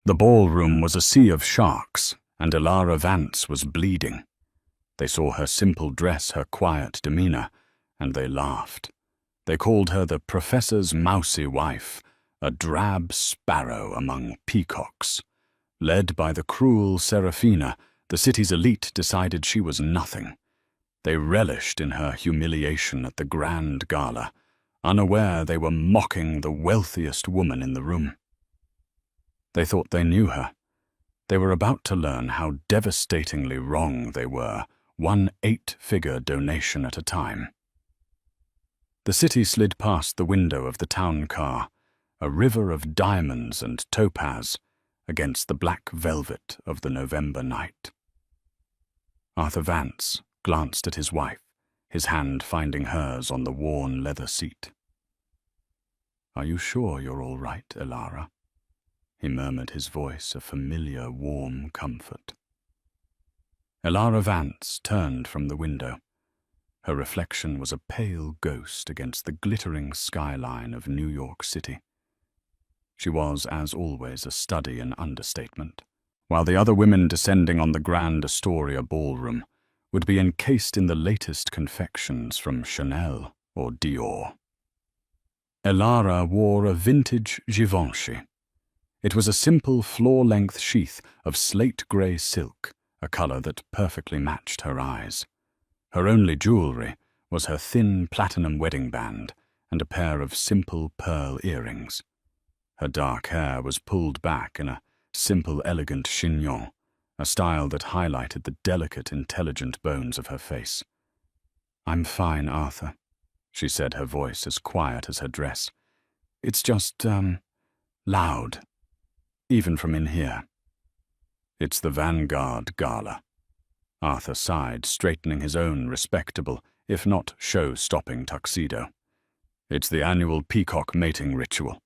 The ballroom was a sea of sharks, and Elara Vance was bleeding. They saw her simple dress, her quiet demeanor, and they laughed. They called her the professor's mousy wife, a drab sparrow among peacocks. Led by the cruel Serafina, the city's elite decided she was nothing. They relished in her humiliation at the grand gala, unaware they were mocking the wealthiest woman in the room. They thought they knew her. They were about to learn how devastatingly wrong they were, one 8-figure donation at a time. The city slid past the window of the town car, a river of diamonds and topaz against the black velvet of the November night. Arthur Vance glanced at his wife, his hand finding hers on the worn leather seat. "Are you sure you're all right, Elara?" He murmured, his voice a familiar, warm comfort. Elara Vance turned from the window. Her reflection was a pale ghost against the glittering skyline of New York City. She was, as always, a study in understatement, while the other women descending on the Grand Astoria ballroom would be encased in the latest confections from Chanel or Dior. Elara wore a vintage Givenchy. It was a simple floor-length sheath of slate-grey silk, a color that perfectly matched her eyes. Her only jewelry was her thin platinum wedding band and a pair of simple pearl earrings. Her dark hair was pulled back in a simple, elegant chignon, a style that highlighted the delicate, intelligent bones of her face. "I'm fine, Arthur," she said, her voice as quiet as her dress. "It's just, loud. Even from in here." "It's the Vanguard Gala." Arthur sighed, straightening his own respectable, if not show-stopping tuxedo. "It's the annual peacock mating ritual.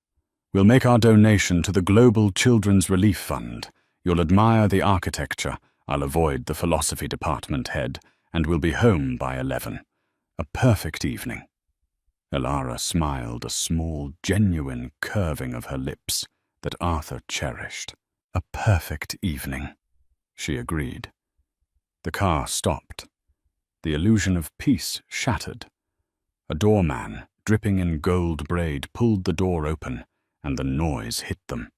We'll make our donation to the Global Children's Relief Fund. You'll admire the architecture, I'll avoid the philosophy department head, and we'll be home by 11. A perfect evening." Elara smiled, a small, genuine curving of her lips that Arthur cherished. "A perfect evening," she agreed. The car stopped. The illusion of peace shattered. A doorman, dripping in gold braid, pulled the door open, and the noise hit them.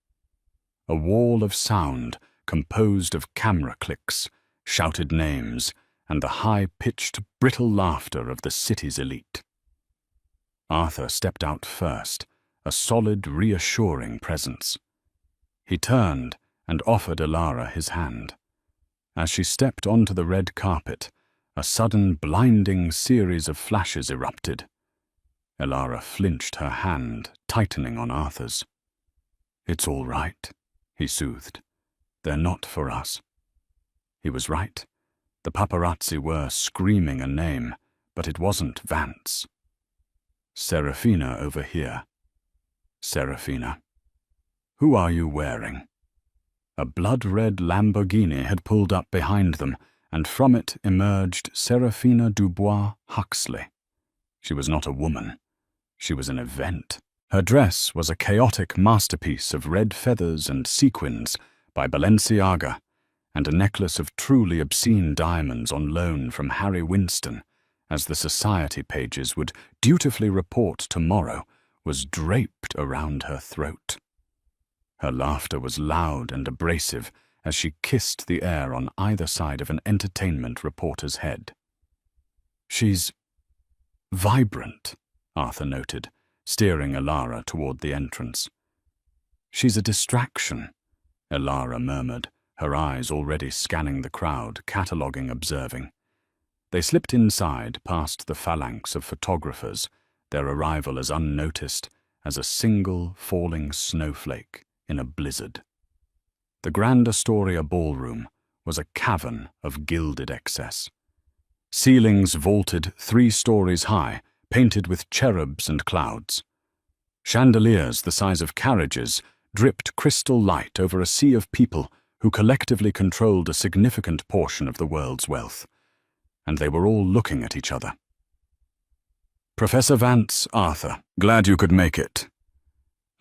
A wall of sound, composed of camera clicks, shouted names, and the high-pitched, brittle laughter of the city's elite. Arthur stepped out first, a solid, reassuring presence. He turned and offered Elara his hand. As she stepped onto the red carpet, a sudden, blinding series of flashes erupted. Elara flinched, her hand tightening on Arthur's. "It's all right," he soothed. "They're not for us." He was right. The paparazzi were screaming a name, but it wasn't Vance. "Serafina over here." "Serafina. Who are you wearing?" A blood-red Lamborghini had pulled up behind them, and from it emerged Serafina Dubois Huxley. She was not a woman. She was an event. Her dress was a chaotic masterpiece of red feathers and sequins by Balenciaga, and a necklace of truly obscene diamonds on loan from Harry Winston, as the society pages would dutifully report tomorrow, was draped around her throat. Her laughter was loud and abrasive as she kissed the air on either side of an entertainment reporter's head. "She's vibrant," Arthur noted, steering Elara toward the entrance. "She's a distraction," Elara murmured, her eyes already scanning the crowd, cataloguing, observing. They slipped inside, past the phalanx of photographers, their arrival as unnoticed as a single falling snowflake in a blizzard. The Grand Astoria ballroom was a cavern of gilded excess. Ceilings vaulted 3 stories high, painted with cherubs and clouds. Chandeliers the size of carriages dripped crystal light over a sea of people who collectively controlled a significant portion of the world's wealth. And they were all looking at each other. "Professor Vance, Arthur, glad you could make it."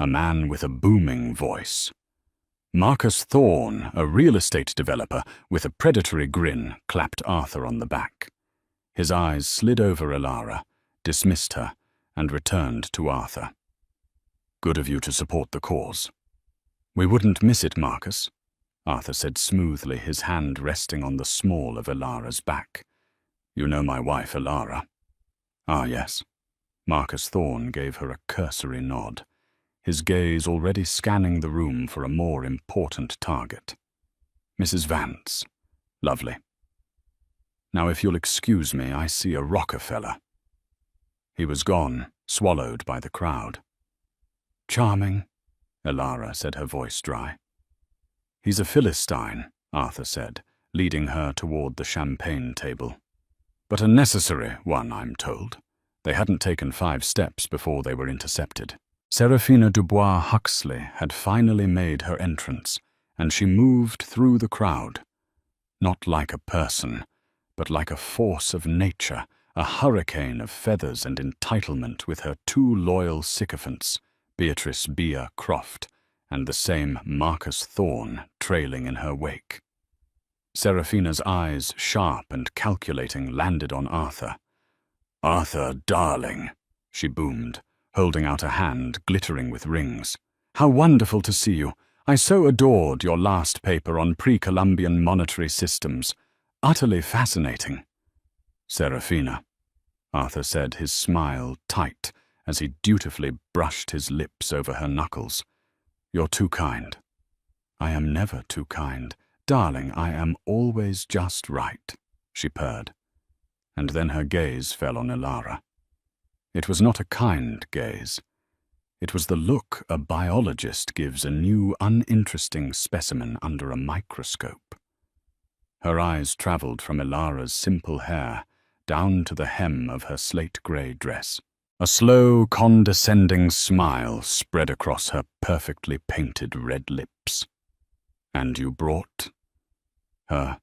A man with a booming voice. Marcus Thorne, a real estate developer, with a predatory grin, clapped Arthur on the back. His eyes slid over Elara, dismissed her, and returned to Arthur. "Good of you to support the cause." "We wouldn't miss it, Marcus," Arthur said smoothly, his hand resting on the small of Elara's back. "You know my wife, Elara." "Ah, yes." Marcus Thorne gave her a cursory nod, his gaze already scanning the room for a more important target. "Mrs. Vance. Lovely. Now, if you'll excuse me, I see a Rockefeller." He was gone, swallowed by the crowd. "Charming," Elara said, her voice dry. "He's a Philistine," Arthur said, leading her toward the champagne table. "But a necessary one, I'm told." They hadn't taken 5 steps before they were intercepted. Seraphina Dubois Huxley had finally made her entrance, and she moved through the crowd. Not like a person, but like a force of nature, a hurricane of feathers and entitlement, with her 2 loyal sycophants, Beatrice Bea Croft and the same Marcus Thorne, trailing in her wake. Seraphina's eyes, sharp and calculating, landed on Arthur. "Arthur, darling," she boomed, holding out a hand glittering with rings. "How wonderful to see you. I so adored your last paper on pre-Columbian monetary systems. Utterly fascinating." "Seraphina," Arthur said, his smile tight as he dutifully brushed his lips over her knuckles. "You're too kind." "I am never too kind. Darling, I am always just right," she purred. And then her gaze fell on Elara. It was not a kind gaze. It was the look a biologist gives a new, uninteresting specimen under a microscope. Her eyes traveled from Elara's simple hair down to the hem of her slate-grey dress. A slow, condescending smile spread across her perfectly painted red lips. "And you brought her,"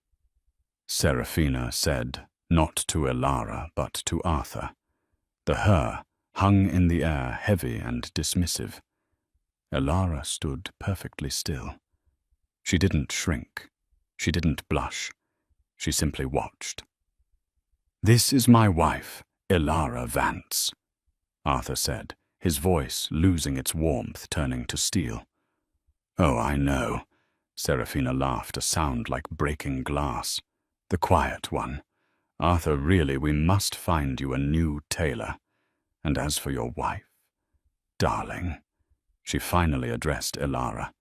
Seraphina said, not to Elara, but to Arthur. The her hung in the air, heavy and dismissive. Elara stood perfectly still. She didn't shrink. She didn't blush. She simply watched. "This is my wife, Elara Vance," Arthur said, his voice losing its warmth, turning to steel. "Oh, I know," Seraphina laughed, a sound like breaking glass. "The quiet one. Arthur, really, we must find you a new tailor. And as for your wife, darling," she finally addressed Elara,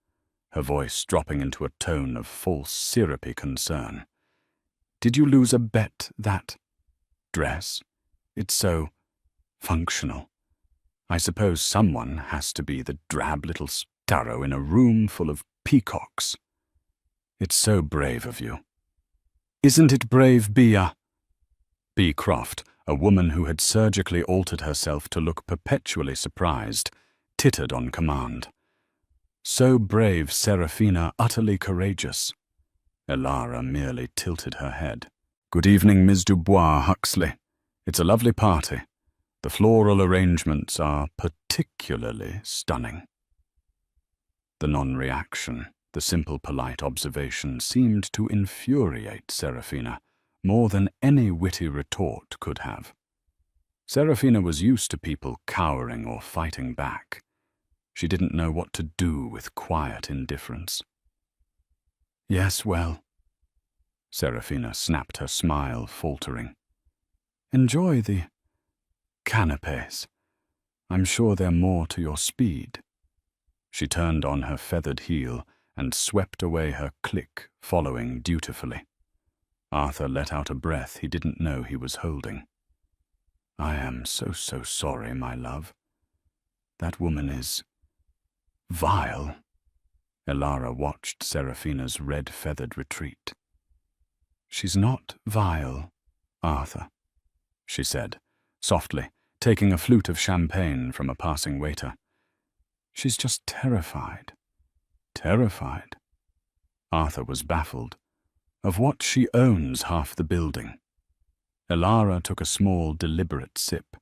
her voice dropping into a tone of false syrupy concern. "Did you lose a bet that dress? It's so functional. I suppose someone has to be the drab little sparrow in a room full of peacocks. It's so brave of you." "Isn't it brave, Bea?" Bea Croft, a woman who had surgically altered herself to look perpetually surprised, tittered on command. "So brave, Seraphina, utterly courageous." Elara merely tilted her head. "Good evening, Ms. Dubois Huxley. It's a lovely party. The floral arrangements are particularly stunning." The non-reaction, the simple polite observation, seemed to infuriate Seraphina more than any witty retort could have. Seraphina was used to people cowering or fighting back. She didn't know what to do with quiet indifference. "Yes, well," Seraphina snapped, her smile faltering. "Enjoy the canapes. I'm sure they're more to your speed." She turned on her feathered heel and swept away her clique, following dutifully. Arthur let out a breath he didn't know he was holding. "I am so sorry, my love. That woman is vile." Elara watched Seraphina's red-feathered retreat. "She's not vile, Arthur," she said, softly, taking a flute of champagne from a passing waiter. "She's just terrified." "Terrified?" Arthur was baffled. "Of what? She owns half the building." Elara took a small, deliberate sip.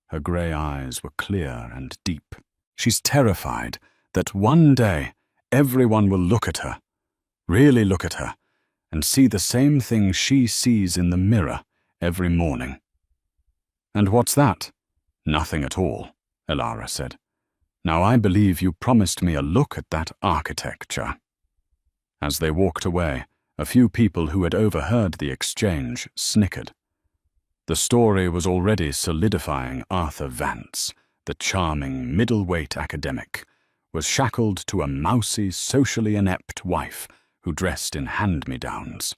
Her grey eyes were clear and deep. "She's terrified that one day Everyone will look at her, really look at her, and see the same thing she sees in the mirror every morning." "And what's that?" "Nothing at all," Elara said. "Now I believe you promised me a look at that architecture." As they walked away, a few people who had overheard the exchange snickered. The story was already solidifying. Arthur Vance, the charming middleweight academic, was shackled to a mousy, socially inept wife who dressed in hand-me-downs.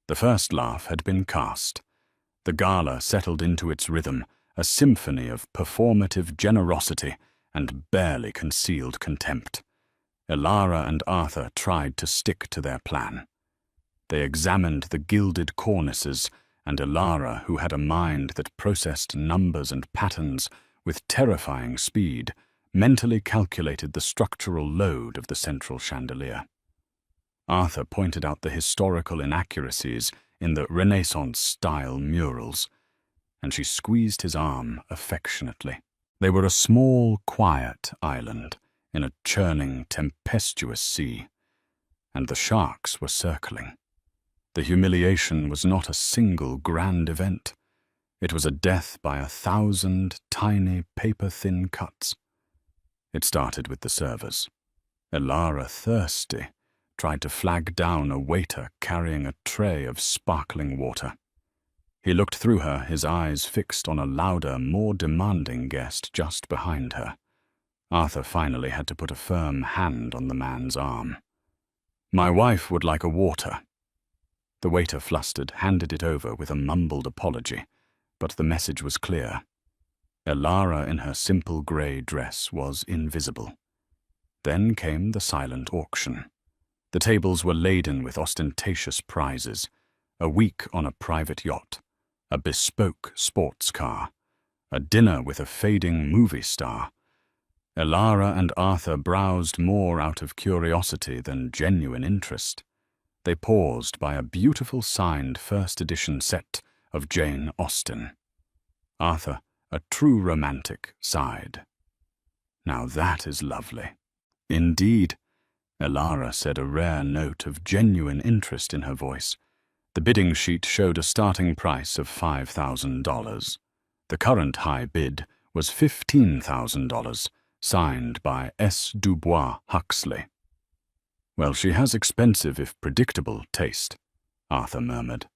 The first laugh had been cast. The gala settled into its rhythm, a symphony of performative generosity and barely concealed contempt. Elara and Arthur tried to stick to their plan. They examined the gilded cornices, and Elara, who had a mind that processed numbers and patterns with terrifying speed, mentally calculated the structural load of the central chandelier. Arthur pointed out the historical inaccuracies in the Renaissance-style murals, and she squeezed his arm affectionately. They were a small, quiet island in a churning, tempestuous sea, and the sharks were circling. The humiliation was not a single grand event. It was a death by 1,000 tiny, paper-thin cuts. It started with the servers. Elara, thirsty, tried to flag down a waiter carrying a tray of sparkling water. He looked through her, his eyes fixed on a louder, more demanding guest just behind her. Arthur finally had to put a firm hand on the man's arm. "My wife would like a water." The waiter, flustered, handed it over with a mumbled apology, but the message was clear. Elara in her simple grey dress was invisible. Then came the silent auction. The tables were laden with ostentatious prizes: a week on a private yacht, a bespoke sports car, a dinner with a fading movie star. Elara and Arthur browsed more out of curiosity than genuine interest. They paused by a beautiful signed first-edition set of Jane Austen. Arthur, a true romantic, sighed. "Now that is lovely." "Indeed," Elara said, a rare note of genuine interest in her voice. The bidding sheet showed a starting price of $5,000. The current high bid was $15,000, signed by S. Dubois Huxley. "Well, she has expensive if predictable taste," Arthur murmured.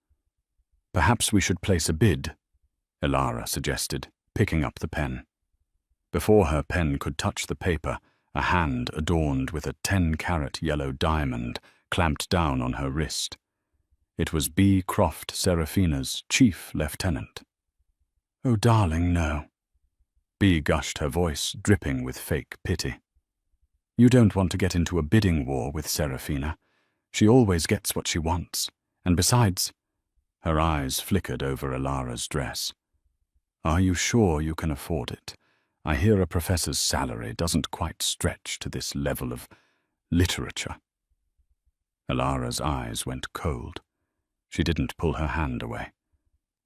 "Perhaps we should place a bid," Elara suggested, picking up the pen. Before her pen could touch the paper, a hand adorned with a 10-carat yellow diamond clamped down on her wrist. It was B. Croft Seraphina's chief lieutenant. "Oh, darling, no." B gushed, her voice dripping with fake pity. "You don't want to get into a bidding war with Seraphina. She always gets what she wants. And besides—" her eyes flickered over Elara's dress. "Are you sure you can afford it? I hear a professor's salary doesn't quite stretch to this level of literature." Elara's eyes went cold. She didn't pull her hand away.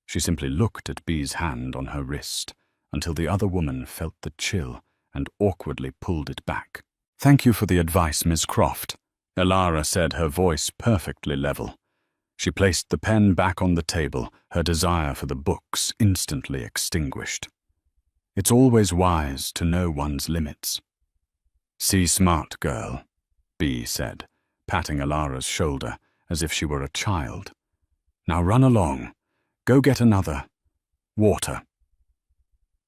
She simply looked at B's hand on her wrist until the other woman felt the chill and awkwardly pulled it back. "Thank you for the advice, Miss Croft," Elara said, her voice perfectly level. She placed the pen back on the table, her desire for the books instantly extinguished. "It's always wise to know one's limits." "See smart, girl," B said, patting Elara's shoulder as if she were a child. "Now run along. Go get another water."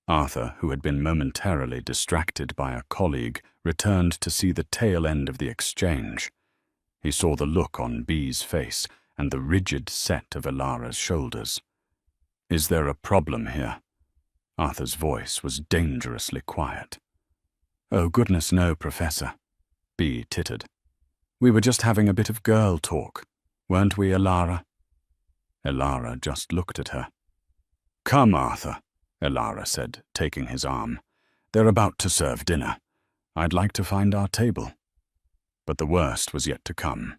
Arthur, who had been momentarily distracted by a colleague, returned to see the tail end of the exchange. He saw the look on B's face and the rigid set of Elara's shoulders. "Is there a problem here?" Arthur's voice was dangerously quiet. "Oh, goodness no, Professor," B tittered. "We were just having a bit of girl talk, weren't we, Elara?" Elara just looked at her. "Come, Arthur," Elara said, taking his arm. "They're about to serve dinner. I'd like to find our table." But the worst was yet to come.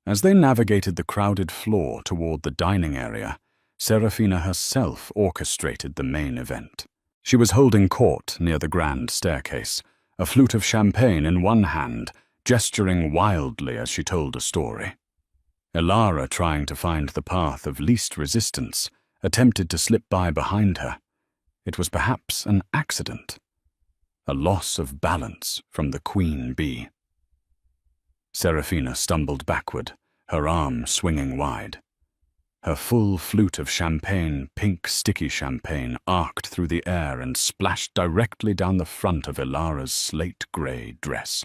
As they navigated the crowded floor toward the dining area, Seraphina herself orchestrated the main event. She was holding court near the grand staircase, a flute of champagne in one hand, gesturing wildly as she told a story. Elara, trying to find the path of least resistance, attempted to slip by behind her. It was perhaps an accident, a loss of balance from the queen bee. Serafina stumbled backward, her arm swinging wide. Her full flute of champagne, pink sticky champagne, arced through the air and splashed directly down the front of Elara's slate-grey dress.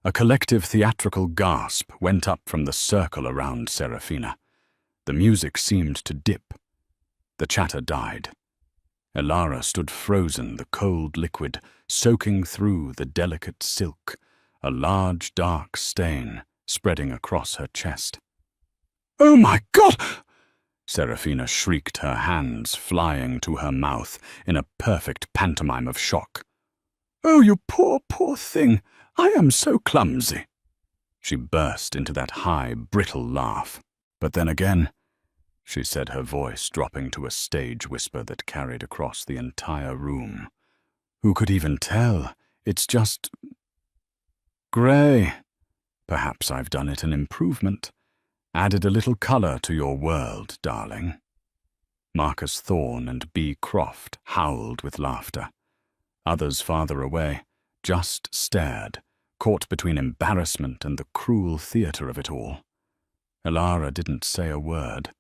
A collective theatrical gasp went up from the circle around Serafina. The music seemed to dip. The chatter died. Elara stood frozen, the cold liquid soaking through the delicate silk, a large dark stain spreading across her chest. "Oh my God!" Serafina shrieked, her hands flying to her mouth in a perfect pantomime of shock. "Oh, you poor, poor thing! I am so clumsy!" She burst into that high, brittle laugh. But then again, she said, her voice dropping to a stage whisper that carried across the entire room. "Who could even tell? It's just grey. Perhaps I've done it an improvement. Added a little colour to your world, darling." Marcus Thorne and B. Croft howled with laughter. Others farther away just stared, caught between embarrassment and the cruel theatre of it all. Elara didn't say a word.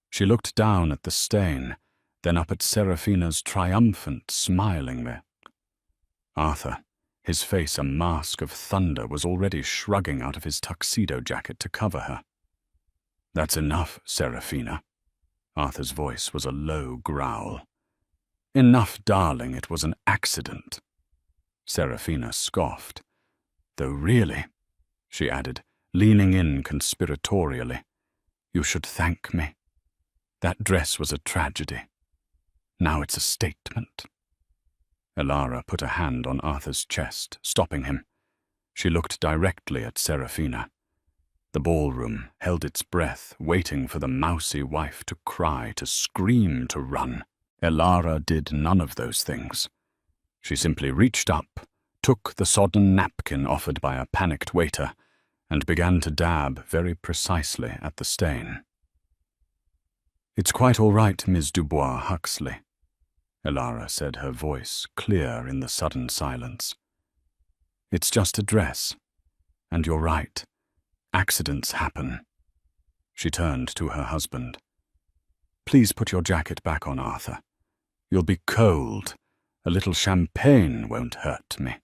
She looked down at the stain, then up at Serafina's triumphant, smiling there. Arthur, his face a mask of thunder, was already shrugging out of his tuxedo jacket to cover her. "That's enough, Serafina." Arthur's voice was a low growl. "Enough, darling, it was an accident." Serafina scoffed. "Though really," she added, leaning in conspiratorially, "you should thank me. That dress was a tragedy. Now it's a statement." Elara put a hand on Arthur's chest, stopping him. She looked directly at Serafina. The ballroom held its breath, waiting for the mousy wife to cry, to scream, to run. Elara did none of those things. She simply reached up, took the sodden napkin offered by a panicked waiter, and began to dab very precisely at the stain. "It's quite all right, Miss Dubois Huxley," Elara said, her voice clear in the sudden silence. "It's just a dress, and you're right. Accidents happen." She turned to her husband. "Please put your jacket back on, Arthur. You'll be cold. A little champagne won't hurt me."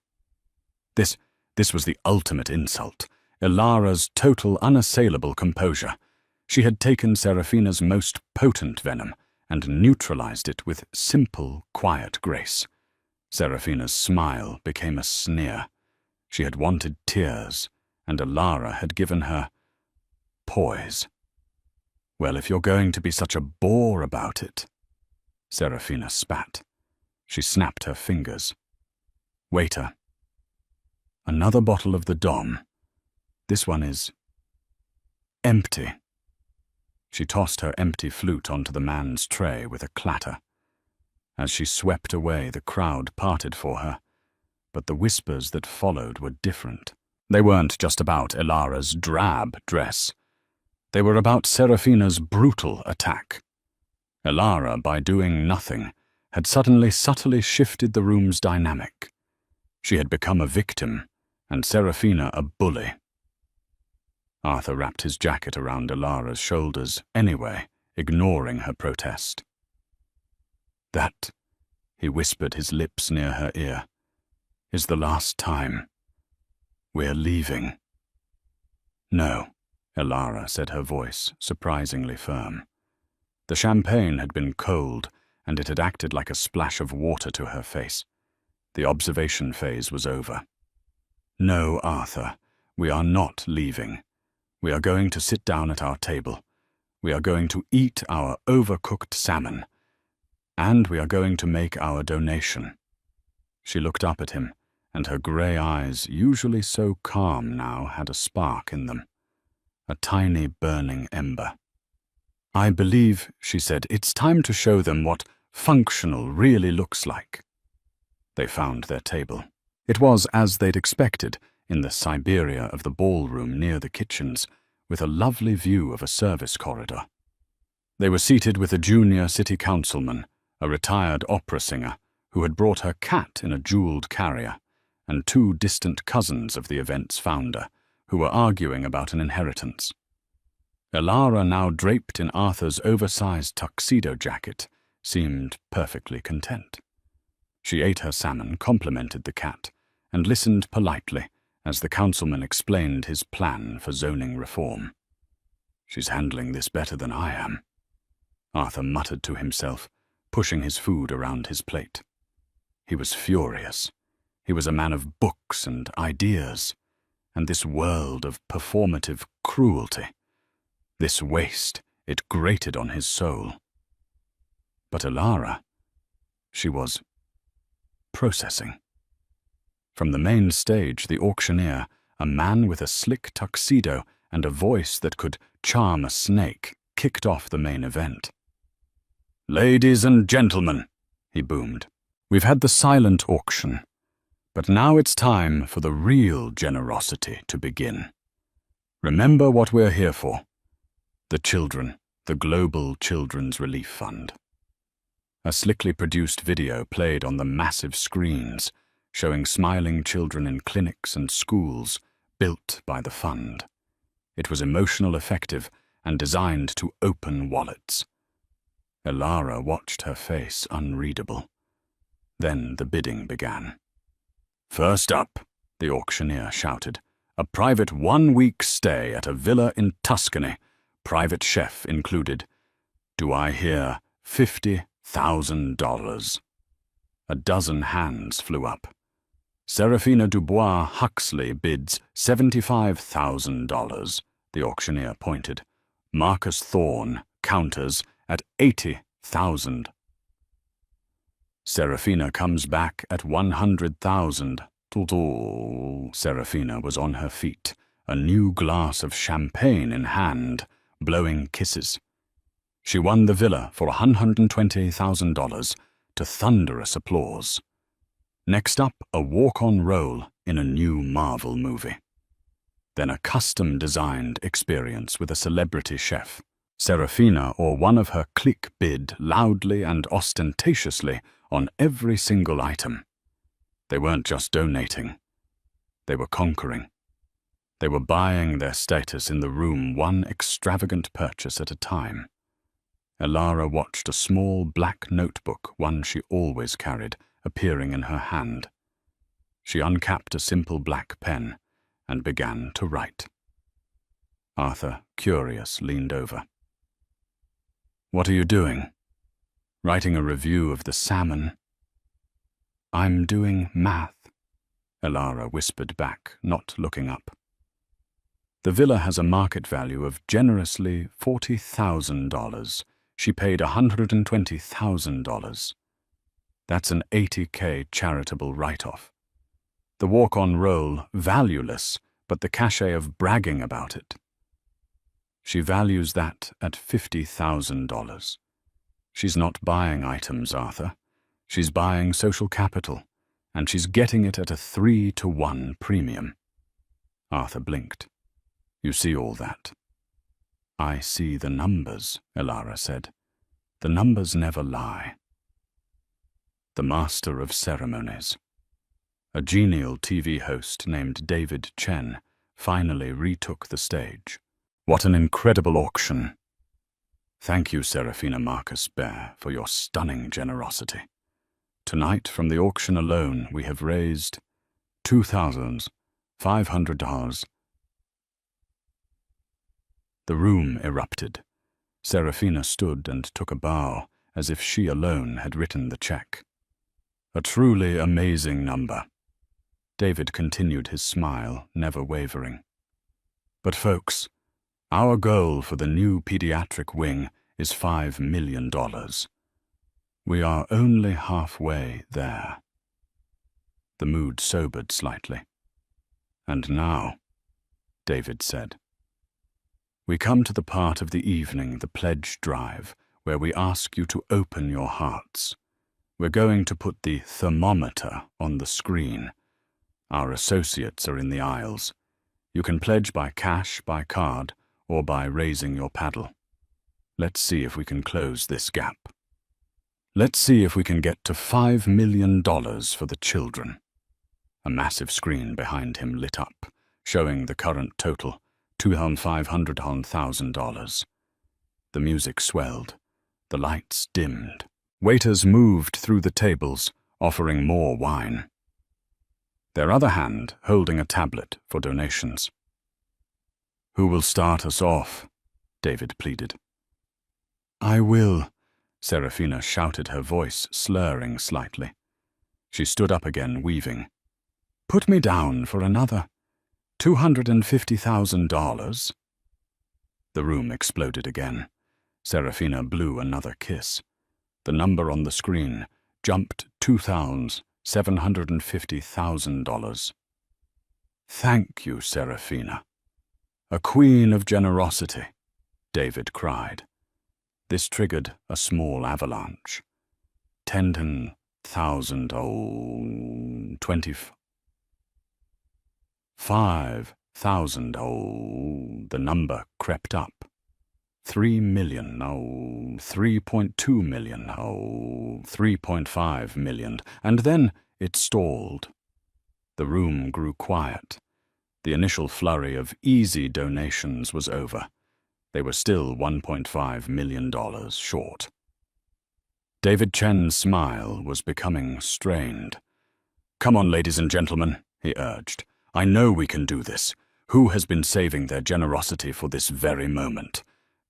This was the ultimate insult. Elara's total, unassailable composure. She had taken Serafina's most potent venom and neutralized it with simple, quiet grace. Serafina's smile became a sneer. She had wanted tears, and Elara had given her poise. "Well, if you're going to be such a bore about it..." Serafina spat. She snapped her fingers. "Waiter. Another bottle of the Dom. This one is empty." She tossed her empty flute onto the man's tray with a clatter. As she swept away, the crowd parted for her, but the whispers that followed were different. They weren't just about Elara's drab dress. They were about Serafina's brutal attack. Elara, by doing nothing, had suddenly subtly shifted the room's dynamic. She had become a victim, and Serafina a bully. Arthur wrapped his jacket around Elara's shoulders anyway, ignoring her protest. "That," he whispered, his lips near her ear, "is the last time. We're leaving." "No," Elara said, her voice surprisingly firm. The champagne had been cold, and it had acted like a splash of water to her face. The observation phase was over. "No, Arthur, we are not leaving. We are going to sit down at our table. We are going to eat our overcooked salmon. And we are going to make our donation." She looked up at him, and her grey eyes, usually so calm now, had a spark in them. A tiny burning ember. "I believe," she said, "it's time to show them what functional really looks like." They found their table. It was as they'd expected, in the Siberia of the ballroom near the kitchens, with a lovely view of a service corridor. They were seated with a junior city councilman, a retired opera singer, who had brought her cat in a jeweled carrier, and two distant cousins of the event's founder, who were arguing about an inheritance. Elara, now draped in Arthur's oversized tuxedo jacket, seemed perfectly content. She ate her salmon, complimented the cat, and listened politely as the councilman explained his plan for zoning reform. "She's handling this better than I am," Arthur muttered to himself, pushing his food around his plate. He was furious. He was a man of books and ideas, and this world of performative cruelty, this waste, it grated on his soul. But Elara, she was processing. From the main stage, the auctioneer, a man with a slick tuxedo and a voice that could charm a snake, kicked off the main event. "Ladies and gentlemen," he boomed, "we've had the silent auction, but now it's time for the real generosity to begin. Remember what we're here for. The children, the Global Children's Relief Fund." A slickly produced video played on the massive screens, showing smiling children in clinics and schools built by the fund. It was emotional, effective, and designed to open wallets. Elara watched, her face unreadable. Then the bidding began. "First up," the auctioneer shouted, "a private 1-week stay at a villa in Tuscany, private chef included. Do I hear $50,000? A dozen hands flew up. Serafina Dubois Huxley bids $75,000, the auctioneer pointed. Marcus Thorne counters at $80,000. Serafina comes back at $100,000. Serafina was on her feet, a new glass of champagne in hand, blowing kisses. She won the villa for $120,000 to thunderous applause. Next up, a walk-on role in a new Marvel movie. Then a custom-designed experience with a celebrity chef. Serafina or one of her clique bid loudly and ostentatiously on every single item. They weren't just donating. They were conquering. They were buying their status in the room, one extravagant purchase at a time. Elara watched a small black notebook, one she always carried, appearing in her hand. She uncapped a simple black pen and began to write. Arthur, curious, leaned over. "What are you doing?" "Writing a review of the salmon." "I'm doing math," Elara whispered back, not looking up. "The villa has a market value of generously $40,000. She paid $120,000. That's an $80K charitable write-off. The walk-on role, valueless, but the cachet of bragging about it. She values that at $50,000. She's not buying items, Arthur. She's buying social capital, and she's getting it at a 3-to-1 premium." Arthur blinked. "You see all that?" "I see the numbers," Elara said. "The numbers never lie." The master of ceremonies, a genial TV host named David Chen, finally retook the stage. "What an incredible auction. Thank you, Serafina Marcus Bear, for your stunning generosity. Tonight, from the auction alone, we have raised $2,500. The room erupted. Serafina stood and took a bow, as if she alone had written the check. "A truly amazing number." David continued his smile, never wavering. "But folks, our goal for the new pediatric wing is $5 million. We are only halfway there." The mood sobered slightly. "And now," David said, "we come to the part of the evening, the pledge drive, where we ask you to open your hearts. We're going to put the thermometer on the screen. Our associates are in the aisles. You can pledge by cash, by card, or by raising your paddle. Let's see if we can close this gap. Let's see if we can get to $5 million for the children. A massive screen behind him lit up, showing the current total, $2,500,000. The music swelled. The lights dimmed. Waiters moved through the tables, offering more wine. Their other hand holding a tablet for donations. "Who will start us off?" David pleaded. "I will," Serafina shouted, her voice slurring slightly. She stood up again, weaving. "Put me down for another $250,000. The room exploded again. Serafina blew another kiss. The number on the screen jumped $2,750,000. "Thank you, Serafina. A queen of generosity," David cried. This triggered a small avalanche. 10,000, 25,000, the number crept up. 3 million, 3.2 million, 3.5 million, and then it stalled. The room grew quiet. The initial flurry of easy donations was over. They were still $1.5 million short. David Chen's smile was becoming strained. "Come on, ladies and gentlemen," he urged. "I know we can do this. Who has been saving their generosity for this very moment?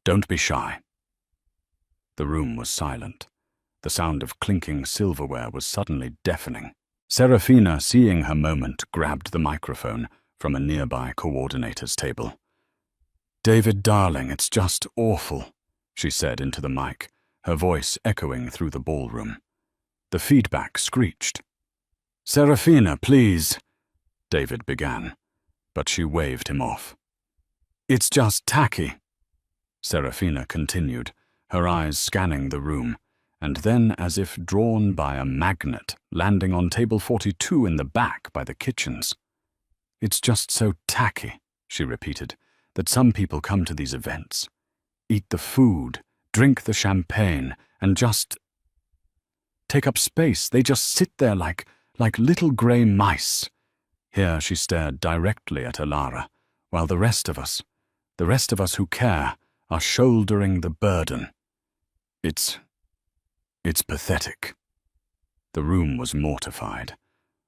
Don't be shy." The room was silent. The sound of clinking silverware was suddenly deafening. Serafina, seeing her moment, grabbed the microphone from a nearby coordinator's table. "David, darling, it's just awful," she said into the mic, her voice echoing through the ballroom. The feedback screeched. "Serafina, please," David began, but she waved him off. "It's just tacky," Serafina continued, her eyes scanning the room, and then, as if drawn by a magnet, landing on table 42 in the back by the kitchens. "It's just so tacky," she repeated, "that some people come to these events, eat the food, drink the champagne, and just take up space. They just sit there like little grey mice." Here she stared directly at Alara, while the rest of us who care, are shouldering the burden. It's pathetic." The room was mortified.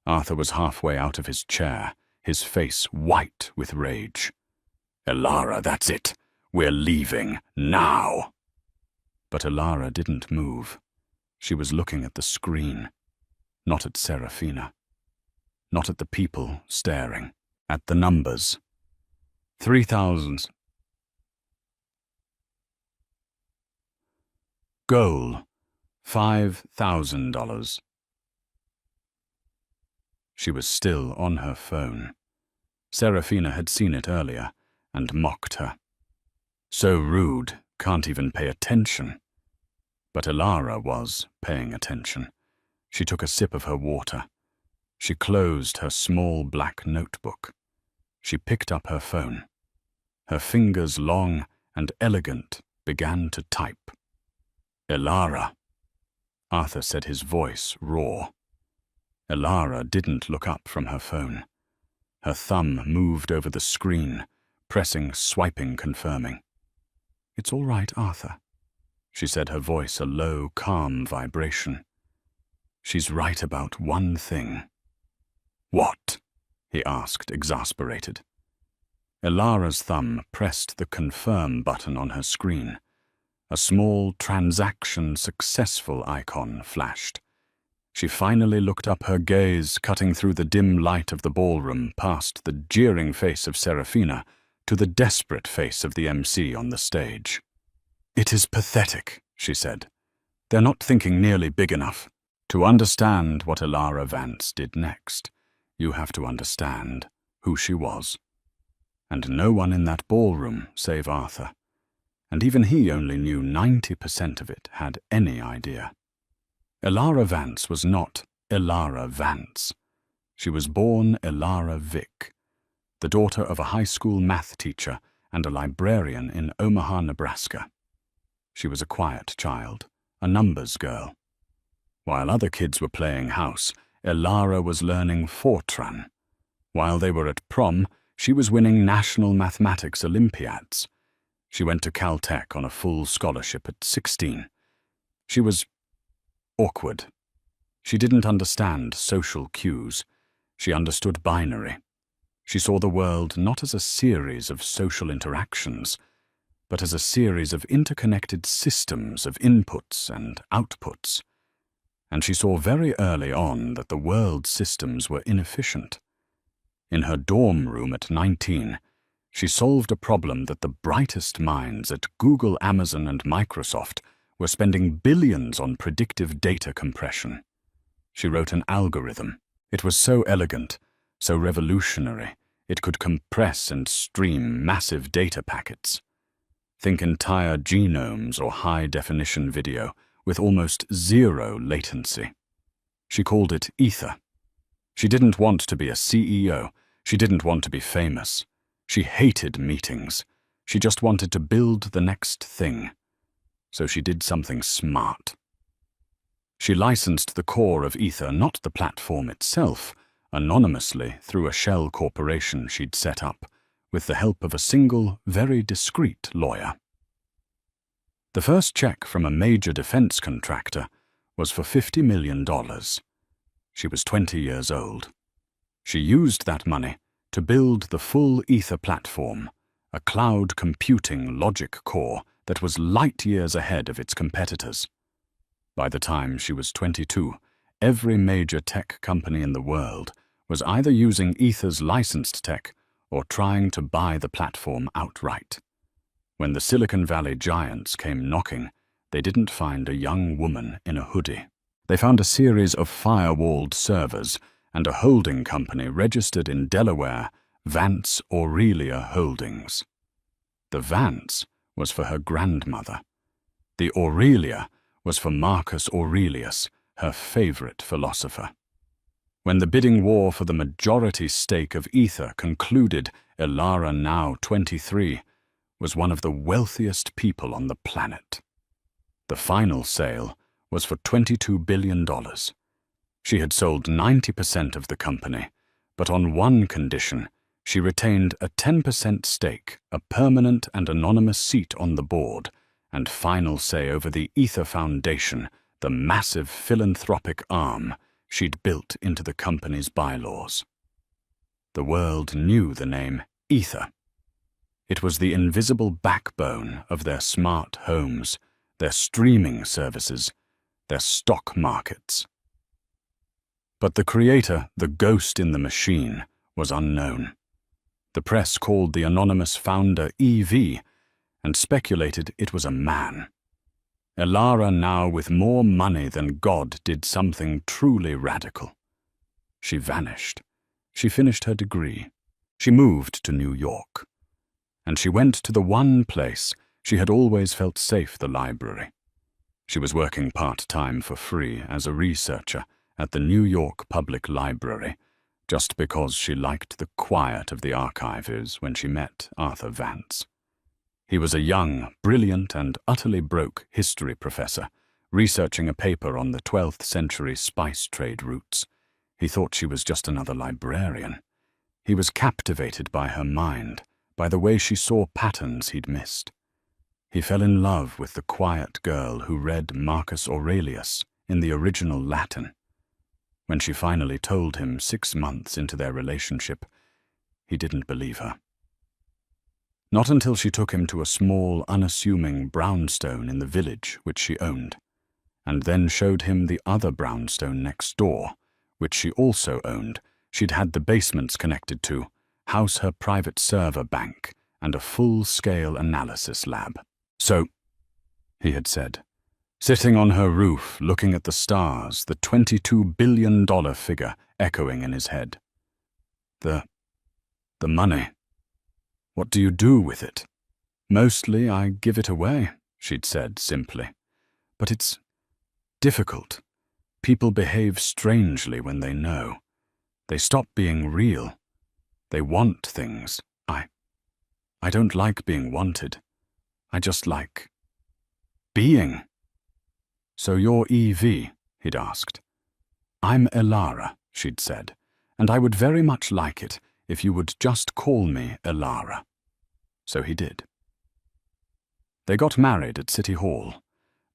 Arthur was halfway out of his chair, his face white with rage. "Alara, that's it. We're leaving now." But Alara didn't move. She was looking at the screen, not at Serafina, not at the people staring, at the numbers. 3,000. Goal, $5,000. She was still on her phone. Serafina had seen it earlier and mocked her. So rude, can't even pay attention. But Alara was paying attention. She took a sip of her water. She closed her small black notebook. She picked up her phone. Her fingers, long and elegant, began to type. "Alara," Arthur said, his voice raw. Alara didn't look up from her phone. Her thumb moved over the screen, pressing, swiping, confirming. "It's all right, Arthur," she said, her voice a low, calm vibration. "She's right about one thing." "What?" he asked, exasperated. Alara's thumb pressed the confirm button on her screen. A small transaction successful icon flashed. She finally looked up, her gaze cutting through the dim light of the ballroom, past the jeering face of Serafina to the desperate face of the MC on the stage. "It is pathetic," she said. "They're not thinking nearly big enough. To understand what Alara Vance did next, you have to understand who she was. And no one in that ballroom save Arthur. And even he only knew 90% of it had any idea. Alara Vance was not Alara Vance. She was born Elara Vick, the daughter of a high school math teacher and a librarian in Omaha, Nebraska. She was a quiet child, a numbers girl. While other kids were playing house, Elara was learning Fortran. While they were at prom, she was winning national mathematics Olympiads. She went to Caltech on a full scholarship at 16. She was awkward. She didn't understand social cues. She understood binary. She saw the world not as a series of social interactions, but as a series of interconnected systems of inputs and outputs. And she saw very early on that the world systems were inefficient. In her dorm room at 19, she solved a problem that the brightest minds at Google, Amazon, and Microsoft were spending billions on predictive data compression. She wrote an algorithm. It was so elegant, so revolutionary, it could compress and stream massive data packets. Think entire genomes or high-definition video with almost zero latency. She called it Ether. She didn't want to be a CEO. She didn't want to be famous. She hated meetings. She just wanted to build the next thing. So she did something smart. She licensed the core of Ether, not the platform itself, anonymously through a shell corporation she'd set up, with the help of a single, very discreet lawyer. The first check from a major defense contractor was for $50 million. She was 20 years old. She used that money to build the full Ether platform, a cloud computing logic core that was light years ahead of its competitors. By the time she was 22, every major tech company in the world was either using Ether's licensed tech or trying to buy the platform outright. When the Silicon Valley giants came knocking, they didn't find a young woman in a hoodie. They found a series of firewalled servers and a holding company registered in Delaware, Vance Aurelia Holdings. The Vance was for her grandmother. The Aurelia was for Marcus Aurelius, her favorite philosopher. When the bidding war for the majority stake of Ether concluded, Elara, now 23, was one of the wealthiest people on the planet. The final sale was for $22 billion. She had sold 90% of the company, but on one condition: she retained a 10% stake, a permanent and anonymous seat on the board, and final say over the Ether Foundation, the massive philanthropic arm she'd built into the company's bylaws. The world knew the name Ether. It was the invisible backbone of their smart homes, their streaming services, their stock markets. But the creator, the ghost in the machine, was unknown. The press called the anonymous founder EV and speculated it was a man. Elara, now with more money than God, did something truly radical. She vanished. She finished her degree. She moved to New York. And she went to the one place she had always felt safe, the library. She was working part-time for free as a researcher at the New York Public Library, just because she liked the quiet of the archives when she met Arthur Vance. He was a young, brilliant, and utterly broke history professor, researching a paper on the 12th century spice trade routes. He thought she was just another librarian. He was captivated by her mind, by the way she saw patterns he'd missed. He fell in love with the quiet girl who read Marcus Aurelius in the original Latin. When she finally told him 6 months into their relationship, he didn't believe her. Not until she took him to a small, unassuming brownstone in the village which she owned, and then showed him the other brownstone next door, which she also owned. She'd had the basements connected to, house her private server bank, and a full-scale analysis lab. So, he had said, sitting on her roof, looking at the stars, the $22 billion figure echoing in his head. The money. What do you do with it? Mostly I give it away, she'd said simply. But it's difficult. People behave strangely when they know. They stop being real. They want things. I don't like being wanted. I just like being. So you're Evie, he'd asked. I'm Elara, she'd said, and I would very much like it if you would just call me Elara. So he did. They got married at City Hall.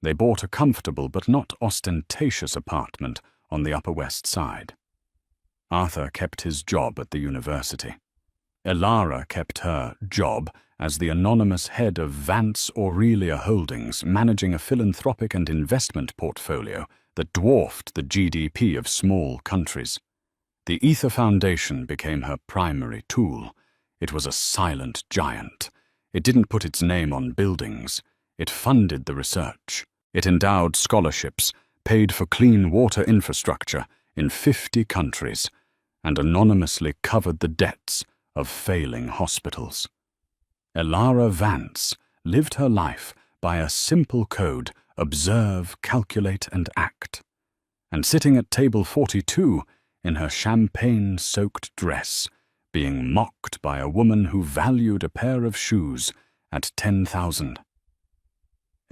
They bought a comfortable but not ostentatious apartment on the Upper West Side. Arthur kept his job at the university. Elara kept her job as the anonymous head of Vance Aurelia Holdings, managing a philanthropic and investment portfolio that dwarfed the GDP of small countries. The Ether Foundation became her primary tool. It was a silent giant. It didn't put its name on buildings. It funded the research. It endowed scholarships, paid for clean water infrastructure in 50 countries, and anonymously covered the debts of failing hospitals. Elara Vance lived her life by a simple code: observe, calculate, and act. And sitting at table 42 in her champagne-soaked dress, being mocked by a woman who valued a pair of shoes at 10,000.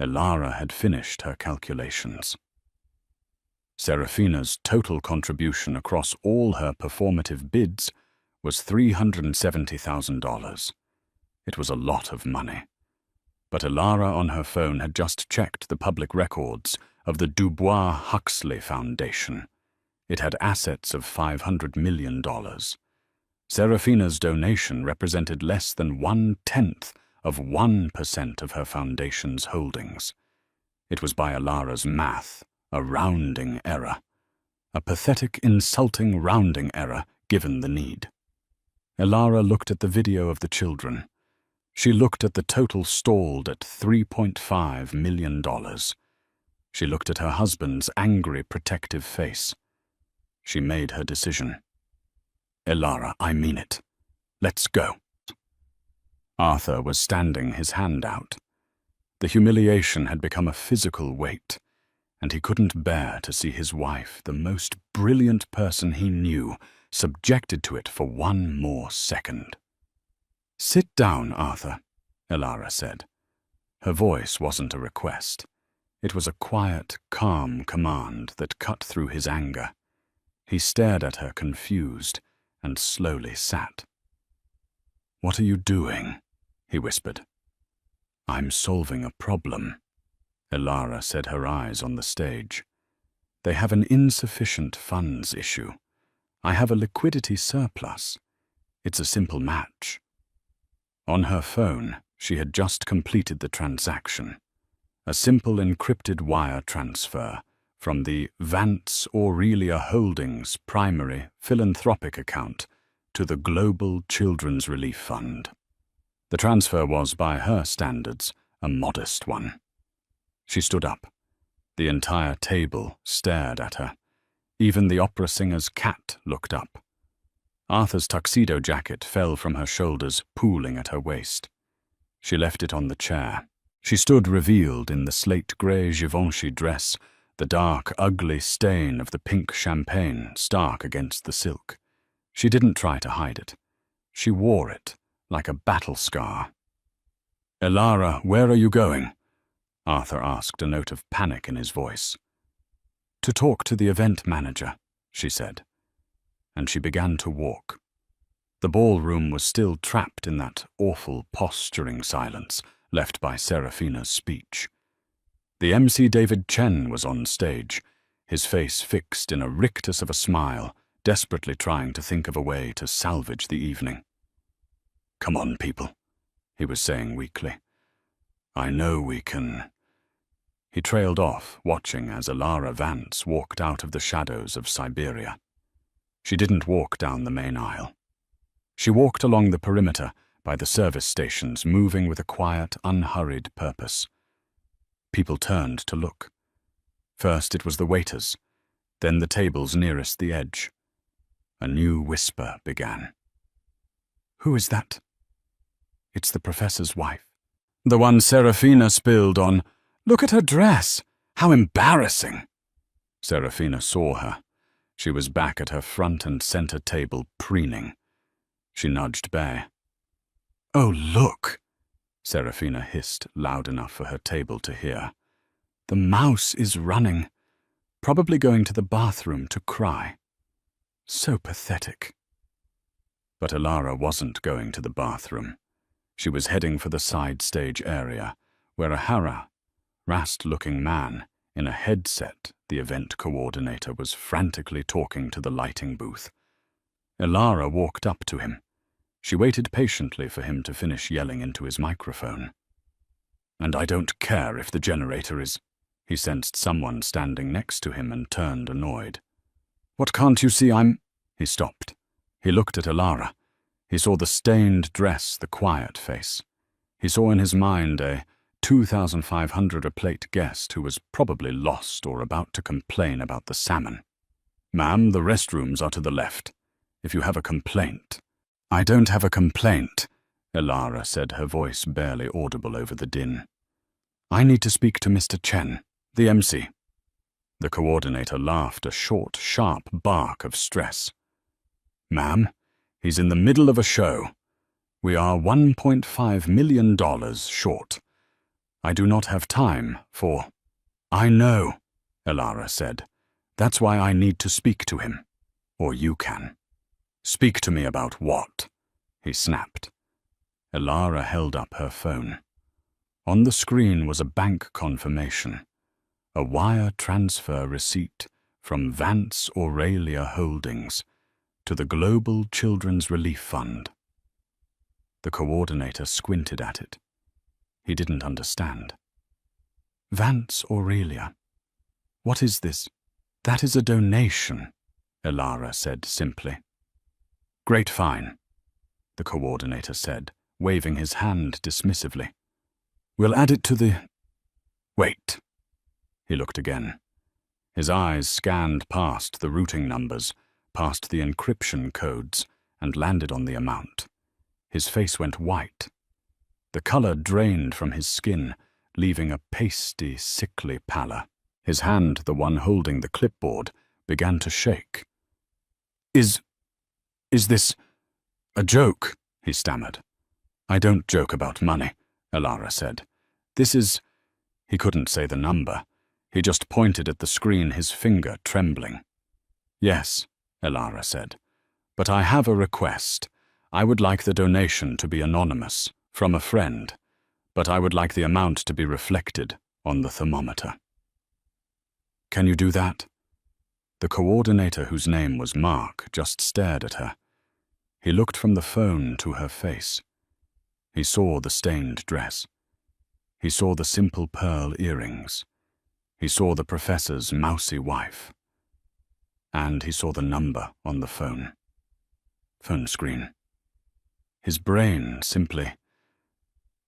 Elara had finished her calculations. Serafina's total contribution across all her performative bids was $370,000. It was a lot of money. But Elara on her phone had just checked the public records of the Dubois-Huxley Foundation. It had assets of $500 million. Serafina's donation represented less than 1/10 of 1% of her foundation's holdings. It was by Elara's math, a rounding error. A pathetic, insulting rounding error given the need. Elara looked at the video of the children. She looked at the total stalled at $3.5 million. She looked at her husband's angry, protective face. She made her decision. Elara, I mean it. Let's go. Arthur was standing, his hand out. The humiliation had become a physical weight, and he couldn't bear to see his wife, the most brilliant person he knew, subjected to it for one more second. Sit down, Arthur, Elara said. Her voice wasn't a request. It was a quiet, calm command that cut through his anger. He stared at her confused and slowly sat. What are you doing? He whispered. I'm solving a problem, Elara said, her eyes on the stage. They have an insufficient funds issue. I have a liquidity surplus. It's a simple match. On her phone, she had just completed the transaction. A simple encrypted wire transfer from the Vance Aurelia Holdings primary philanthropic account to the Global Children's Relief Fund. The transfer was, by her standards, a modest one. She stood up. The entire table stared at her. Even the opera singer's cat looked up. Arthur's tuxedo jacket fell from her shoulders, pooling at her waist. She left it on the chair. She stood revealed in the slate-grey Givenchy dress, the dark, ugly stain of the pink champagne stark against the silk. She didn't try to hide it. She wore it like a battle scar. Elara, where are you going? Arthur asked, a note of panic in his voice. To talk to the event manager, she said. And she began to walk. The ballroom was still trapped in that awful posturing silence left by Serafina's speech. The MC David Chen was on stage, his face fixed in a rictus of a smile, desperately trying to think of a way to salvage the evening. Come on, people, he was saying weakly. I know we can. He trailed off, watching as Elara Vance walked out of the shadows of Siberia. She didn't walk down the main aisle. She walked along the perimeter by the service stations, moving with a quiet, unhurried purpose. People turned to look. First it was the waiters, then the tables nearest the edge. A new whisper began. Who is that? It's the professor's wife. The one Serafina spilled on. Look at her dress. How embarrassing. Serafina saw her. She was back at her front and center table, preening. She nudged Bay. "Oh, look!" Serafina hissed loud enough for her table to hear. "The mouse is running, probably going to the bathroom to cry. So pathetic." But Alara wasn't going to the bathroom. She was heading for the side stage area, where a harassed-looking man in a headset, the event coordinator, was frantically talking to the lighting booth. Alara walked up to him. She waited patiently for him to finish yelling into his microphone. "And I don't care if the generator is—" He sensed someone standing next to him and turned annoyed. "What, can't you see I'm—" He stopped. He looked at Alara. He saw the stained dress, the quiet face. He saw in his mind a 2,500 a plate guest who was probably lost or about to complain about the salmon. "Ma'am, the restrooms are to the left. If you have a complaint—" "I don't have a complaint," Alara said, her voice barely audible over the din. "I need to speak to Mr. Chen, the MC." The coordinator laughed, a short, sharp bark of stress. "Ma'am, he's in the middle of a show. We are $1.5 million short. I do not have time for—" "I know," Alara said. "That's why I need to speak to him. Or you can." "Speak to me about what?" he snapped. Alara held up her phone. On the screen was a bank confirmation, a wire transfer receipt from Vance Aurelia Holdings to the Global Children's Relief Fund. The coordinator squinted at it. He didn't understand. "Vance Aurelia. What is this?" "That is a donation," Alara said simply. "Great, fine," the coordinator said, waving his hand dismissively. "We'll add it to the—" "Wait." He looked again. His eyes scanned past the routing numbers, past the encryption codes, and landed on the amount. His face went white. The color drained from his skin, leaving a pasty, sickly pallor. His hand, the one holding the clipboard, began to shake. Is this a joke?" he stammered. "I don't joke about money," Alara said. "This is—" He couldn't say the number. He just pointed at the screen, his finger trembling. "Yes," Alara said. "But I have a request. I would like the donation to be anonymous, from a friend, but I would like the amount to be reflected on the thermometer." "Can you do that?" The coordinator, whose name was Mark, just stared at her. He looked from the phone to her face. He saw the stained dress. He saw the simple pearl earrings. He saw the professor's mousy wife. And he saw the number on the phone. Phone screen. His brain simply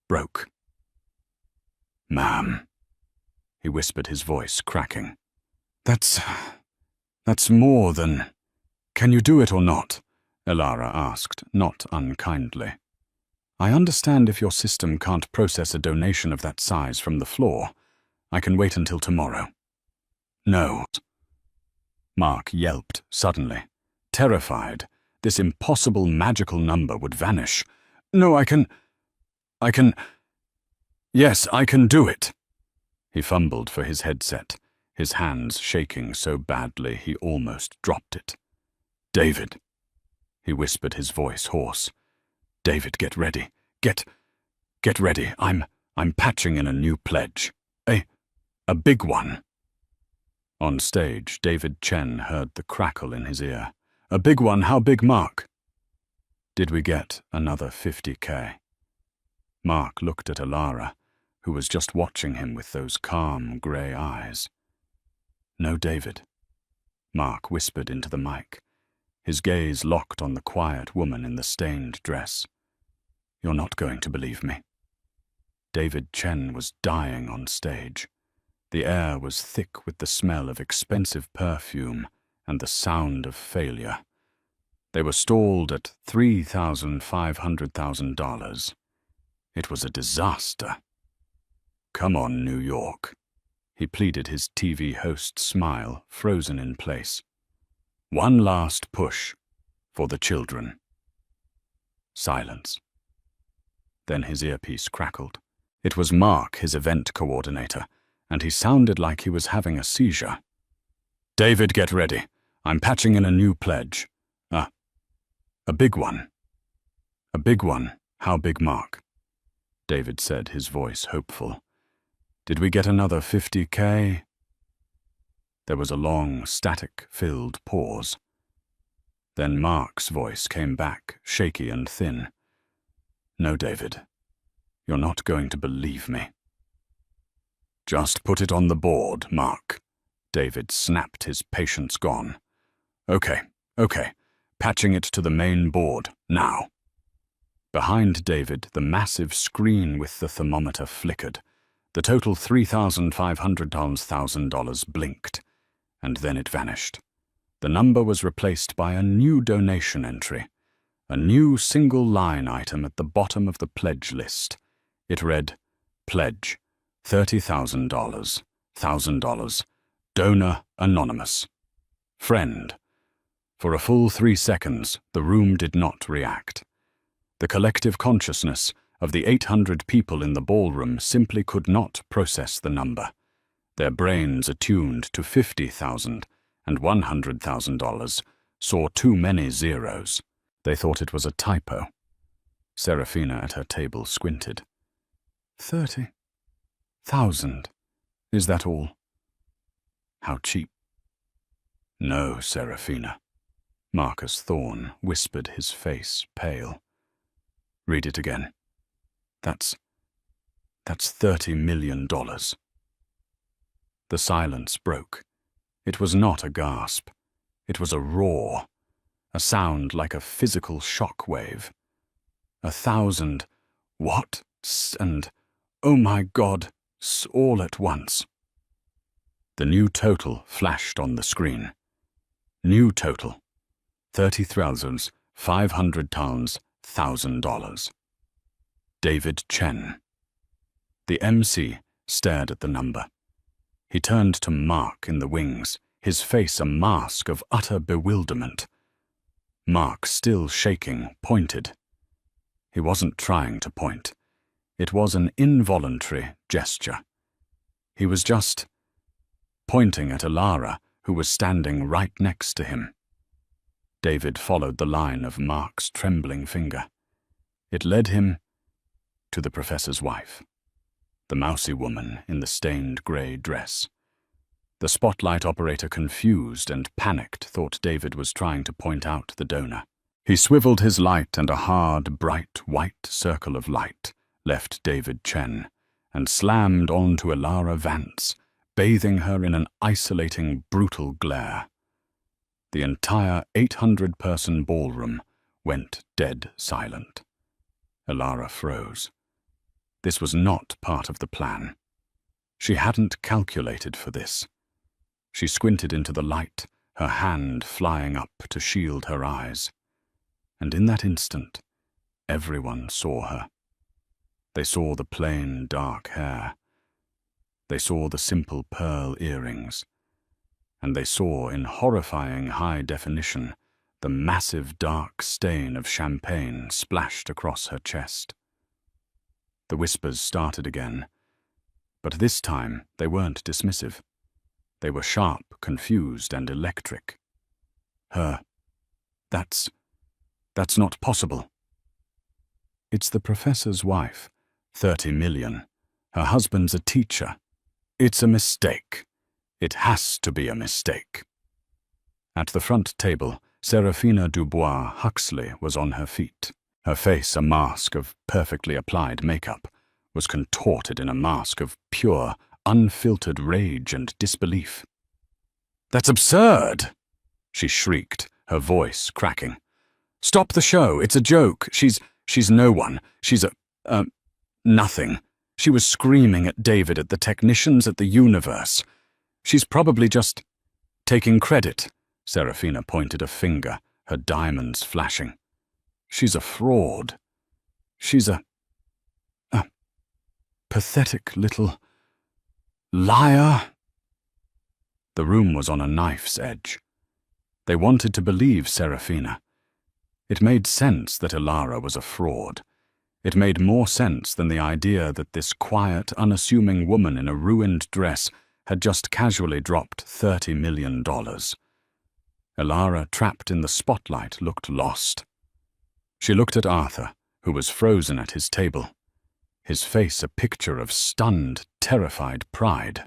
broke. "Ma'am," he whispered, his voice cracking. That's more than—" "Can you do it or not?" Alara asked, not unkindly. "I understand if your system can't process a donation of that size from the floor. I can wait until tomorrow." "No." Mark yelped suddenly. Terrified, this impossible magical number would vanish. "No, I can... Yes, I can do it." He fumbled for his headset, his hands shaking so badly he almost dropped it. "David," he whispered, his voice hoarse. "David, get ready. Get ready. I'm patching in a new pledge. A big one." On stage, David Chen heard the crackle in his ear. "A big one? How big, Mark?" "Did we get another 50K? Mark looked at Alara, who was just watching him with those calm, grey eyes. "No, David," Mark whispered into the mic, his gaze locked on the quiet woman in the stained dress. "You're not going to believe me." David Chen was dying on stage. The air was thick with the smell of expensive perfume and the sound of failure. They were stalled at $3,500,000. It was a disaster. "Come on, New York," he pleaded, his TV host's smile frozen in place. One last push for the children. Silence. Then his earpiece crackled. It was Mark, his event coordinator, and he sounded like he was having a seizure. David, get ready. I'm patching in a new pledge. A big one. A big one. How big, Mark? David said, his voice hopeful. Did we get another 50K? There was a long, static-filled pause. Then Mark's voice came back, shaky and thin. No, David. You're not going to believe me. Just put it on the board, Mark. David snapped, his patience gone. Okay. Patching it to the main board, now. Behind David, the massive screen with the thermometer flickered. The total $3,500 blinked, and then it vanished. The number was replaced by a new donation entry, a new single-line item at the bottom of the pledge list. It read, Pledge, $30,000, $1,000, Donor Anonymous. Friend. For a full 3 seconds, the room did not react. The collective consciousness of the 800 people in the ballroom simply could not process the number. Their brains, attuned to $50,000 and $100,000, saw too many zeros. They thought it was a typo. Serafina at her table squinted. 30,000. Is that all? How cheap. No, Serafina. Marcus Thorne whispered, his face pale. Read it again. That's $30 million. The silence broke. It was not a gasp. It was a roar, a sound like a physical shock wave. 1,000 what? And, oh my God, all at once. The new total flashed on the screen. New total. $30,500,000. David Chen. The MC stared at the number. He turned to Mark in the wings, his face a mask of utter bewilderment. Mark, still shaking, pointed. He wasn't trying to point. It was an involuntary gesture. He was just pointing at Alara, who was standing right next to him. David followed the line of Mark's trembling finger. It led him to the professor's wife, the mousy woman in the stained grey dress. The spotlight operator, confused and panicked, thought David was trying to point out the donor. He swiveled his light, and a hard, bright, white circle of light left David Chen and slammed onto Alara Vance, bathing her in an isolating, brutal glare. The entire 800-person ballroom went dead silent. Alara froze. This was not part of the plan. She hadn't calculated for this. She squinted into the light, her hand flying up to shield her eyes. And in that instant, everyone saw her. They saw the plain, dark hair. They saw the simple pearl earrings. And they saw, in horrifying high definition, the massive dark stain of champagne splashed across her chest. The whispers started again, but this time they weren't dismissive. They were sharp, confused, and electric. That's not possible. It's the professor's wife, 30 million. Her husband's a teacher. It's a mistake. It has to be a mistake. At the front table, Serafina Dubois Huxley was on her feet. Her face, a mask of perfectly applied makeup, was contorted in a mask of pure, unfiltered rage and disbelief. "That's absurd!" she shrieked, her voice cracking. "Stop the show, it's a joke. She's no one. She's nothing." She was screaming at David, at the technicians, at the universe. "She's probably just taking credit." Serafina pointed a finger, her diamonds flashing. "She's a fraud. She's a pathetic little liar." The room was on a knife's edge. They wanted to believe Serafina. It made sense that Alara was a fraud. It made more sense than the idea that this quiet, unassuming woman in a ruined dress had just casually dropped $30 million. Alara, trapped in the spotlight, looked lost. She looked at Arthur, who was frozen at his table, his face a picture of stunned, terrified pride.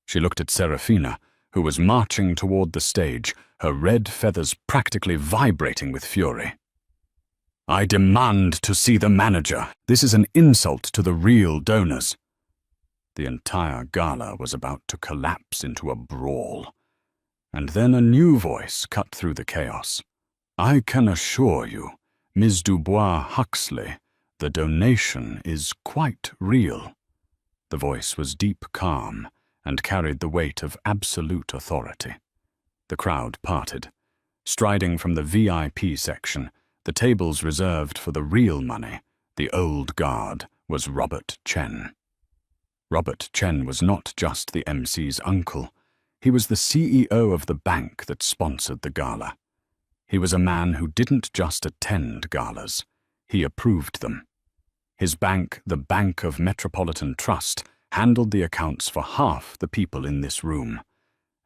She looked at Serafina, who was marching toward the stage, her red feathers practically vibrating with fury. "I demand to see the manager. This is an insult to the real donors." The entire gala was about to collapse into a brawl. And then a new voice cut through the chaos. "I can assure you, Ms. Dubois-Huxley, the donation is quite real." The voice was deep calm and carried the weight of absolute authority. The crowd parted. Striding from the VIP section, the tables reserved for the real money, the old guard, was Robert Chen. Robert Chen was not just the MC's uncle. He was the CEO of the bank that sponsored the gala. He was a man who didn't just attend galas. He approved them. His bank, the Bank of Metropolitan Trust, handled the accounts for half the people in this room.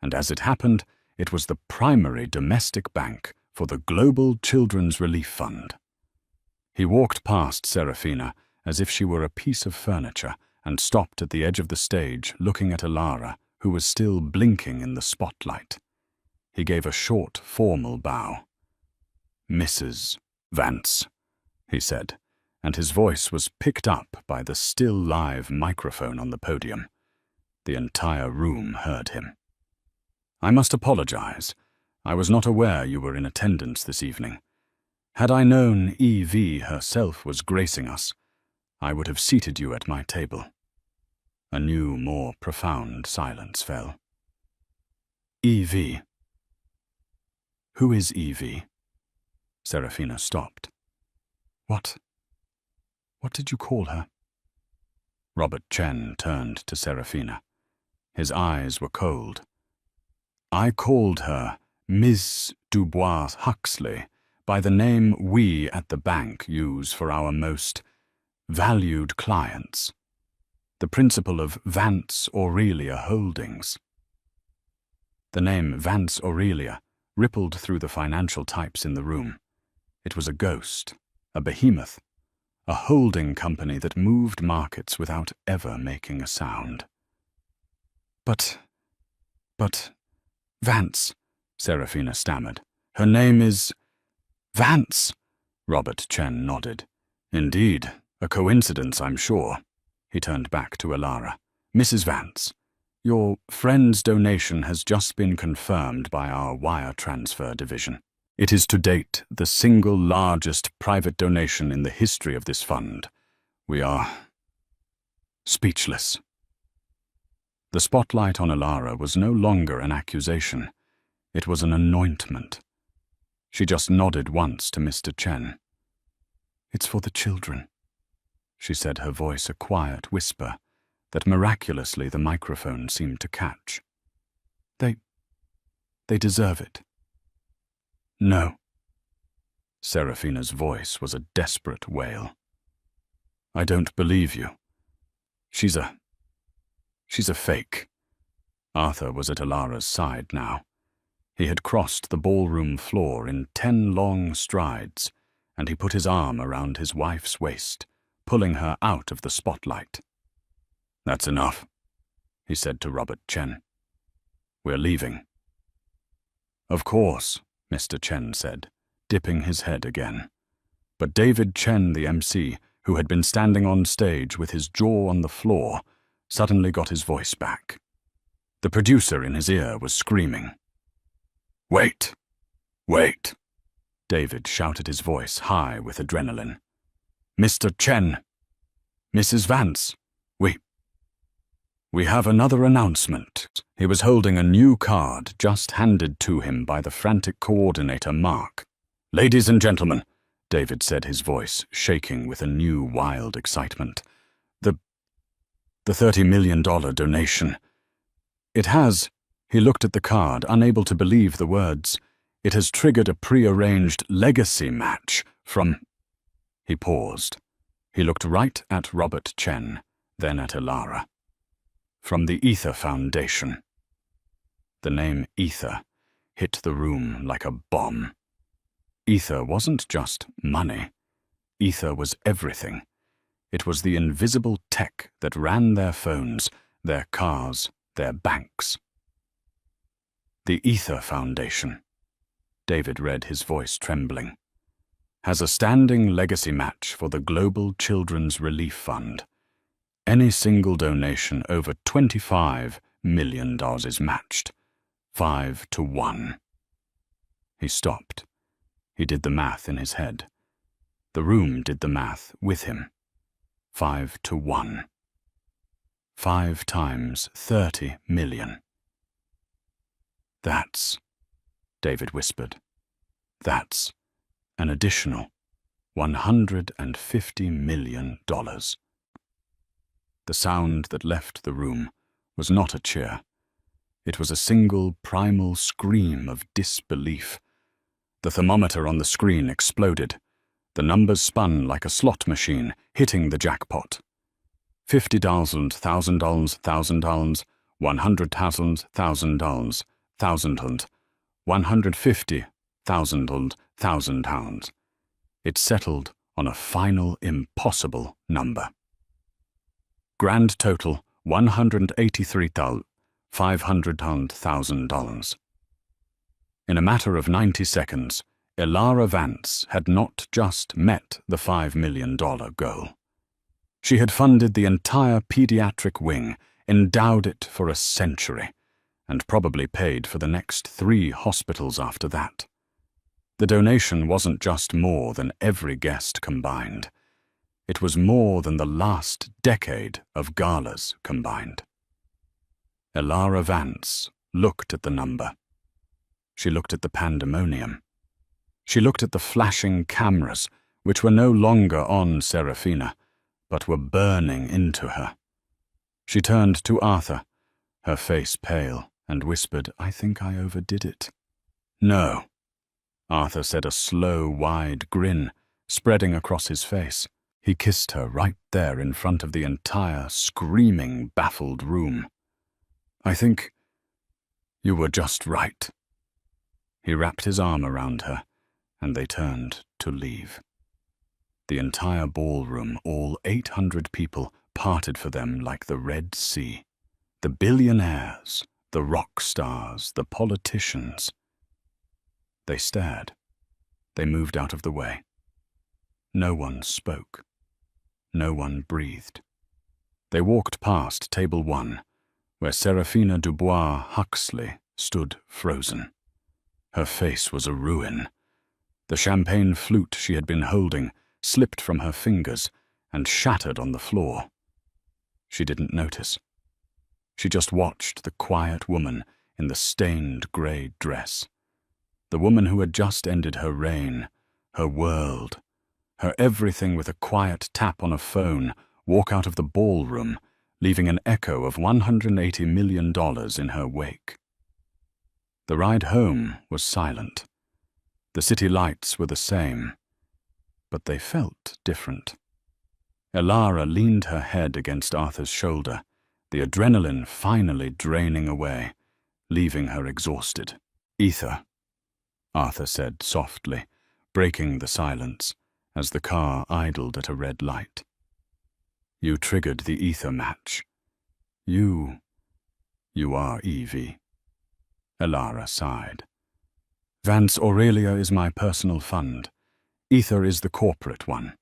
And as it happened, it was the primary domestic bank for the Global Children's Relief Fund. He walked past Serafina as if she were a piece of furniture and stopped at the edge of the stage, looking at Alara, who was still blinking in the spotlight. He gave a short, formal bow. "Mrs. Vance," he said, and his voice was picked up by the still live microphone on the podium. The entire room heard him. "I must apologize. I was not aware you were in attendance this evening. Had I known E.V. herself was gracing us, I would have seated you at my table." A new, more profound silence fell. "E.V. Who is E.V.?" Serafina stopped. What did you call her?" Robert Chen turned to Serafina. His eyes were cold. "I called her Miss Dubois-Huxley by the name we at the bank use for our most valued clients. The principal of Vance Aurelia Holdings." The name Vance Aurelia rippled through the financial types in the room. It was a ghost, a behemoth, a holding company that moved markets without ever making a sound. But, Vance," Serafina stammered. "Her name is—" "Vance," Robert Chen nodded. "Indeed, a coincidence, I'm sure." He turned back to Alara. "Mrs. Vance, your friend's donation has just been confirmed by our wire transfer division. It is to date the single largest private donation in the history of this fund. We are speechless." The spotlight on Alara was no longer an accusation. It was an anointment. She just nodded once to Mr. Chen. "It's for the children," she said, her voice a quiet whisper that miraculously the microphone seemed to catch. They deserve it." "No." Serafina's voice was a desperate wail. "I don't believe you. She's a fake." Arthur was at Alara's side now. He had crossed the ballroom floor in 10 long strides, and he put his arm around his wife's waist, pulling her out of the spotlight. "That's enough," he said to Robert Chen. "We're leaving." "Of course," Mr. Chen said, dipping his head again. But David Chen, the MC, who had been standing on stage with his jaw on the floor, suddenly got his voice back. The producer in his ear was screaming. "Wait! Wait!" David shouted, his voice high with adrenaline. "Mr. Chen! Mrs. Vance! We have another announcement." He was holding a new card just handed to him by the frantic coordinator, Mark. "Ladies and gentlemen," David said, his voice shaking with a new wild excitement. The $30 million donation. It has," He looked at the card, unable to believe the words. It has triggered a pre-arranged legacy match from... He paused. He looked right at Robert Chen, then at Elara. From the Ether Foundation. The name Ether hit the room like a bomb. Ether wasn't just money. Ether was everything. It was the invisible tech that ran their phones, their cars, their banks. The Ether Foundation, David read, his voice trembling, has a standing legacy match for the Global Children's Relief Fund. Any single donation over $25 million is matched, 5 to 1. He stopped. He did the math in his head. The room did the math with him. 5 to 1. 5 times 30 million. That's, David whispered, that's an additional $150 million. The sound that left the room was not a cheer. It was a single primal scream of disbelief. The thermometer on the screen exploded. The numbers spun like a slot machine, hitting the jackpot. $50,000, $1,000, $1,000, $100,000, $1,000, $1,000, $150,000, £1,000. It settled on a final impossible number. Grand total $183,500,000. In a matter of 90 seconds, Elara Vance had not just met the $5 million goal. She had funded the entire pediatric wing, endowed it for a century, and probably paid for the next 3 hospitals after that. The donation wasn't just more than every guest combined. It was more than the last decade of galas combined. Elara Vance looked at the number. She looked at the pandemonium. She looked at the flashing cameras, which were no longer on Serafina, but were burning into her. She turned to Arthur, her face pale, and whispered, "I think I overdid it." "No," Arthur said, a slow, wide grin spreading across his face. He kissed her right there in front of the entire, screaming, baffled room. "I think you were just right." He wrapped his arm around her, and they turned to leave. The entire ballroom, all 800 people, parted for them like the Red Sea. The billionaires, the rock stars, the politicians. They stared. They moved out of the way. No one spoke. No one breathed. They walked past table 1, where Serafina Dubois Huxley stood frozen. Her face was a ruin. The champagne flute she had been holding slipped from her fingers and shattered on the floor. She didn't notice. She just watched the quiet woman in the stained grey dress. The woman who had just ended her reign, her world, her everything, with a quiet tap on a phone, walk out of the ballroom, leaving an echo of $180 million in her wake. The ride home was silent. The city lights were the same, but they felt different. Elara leaned her head against Arthur's shoulder, the adrenaline finally draining away, leaving her exhausted. "Ether," Arthur said softly, breaking the silence as the car idled at a red light. "You triggered the Ether match. You are Evie." Elara sighed. "Vance Aurelia is my personal fund. Ether is the corporate one.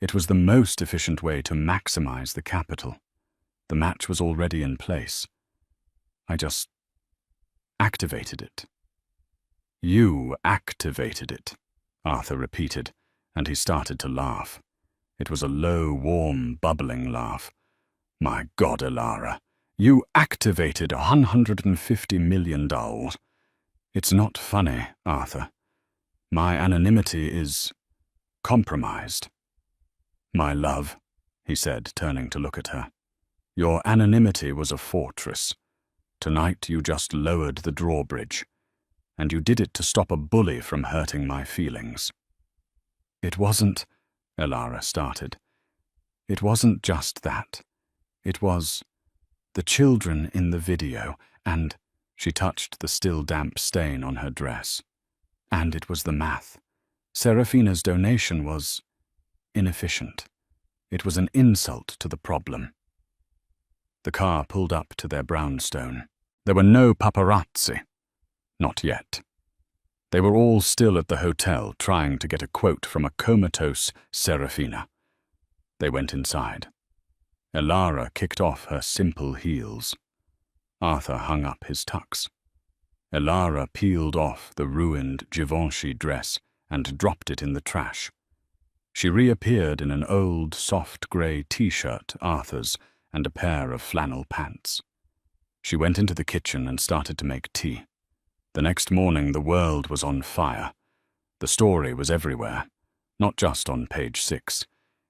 It was the most efficient way to maximize the capital. The match was already in place. I just activated it." "You activated it," Arthur repeated, and he started to laugh. It was a low, warm, bubbling laugh. "My God, Elara, you activated $150 million. It's not funny, Arthur. My anonymity is compromised." "My love," he said, turning to look at her, "your anonymity was a fortress. Tonight you just lowered the drawbridge, and you did it to stop a bully from hurting my feelings." "It wasn't," Elara started. "It wasn't just that. It was the children in the video, and—" she touched the still damp stain on her dress. "And it was the math. Serafina's donation was inefficient. It was an insult to the problem." The car pulled up to their brownstone. There were no paparazzi. Not yet. They were all still at the hotel trying to get a quote from a comatose Serafina. They went inside. Elara kicked off her simple heels. Arthur hung up his tux. Elara peeled off the ruined Givenchy dress and dropped it in the trash. She reappeared in an old, soft grey t-shirt, Arthur's, and a pair of flannel pants. She went into the kitchen and started to make tea. The next morning the world was on fire. The story was everywhere, not just on page 6.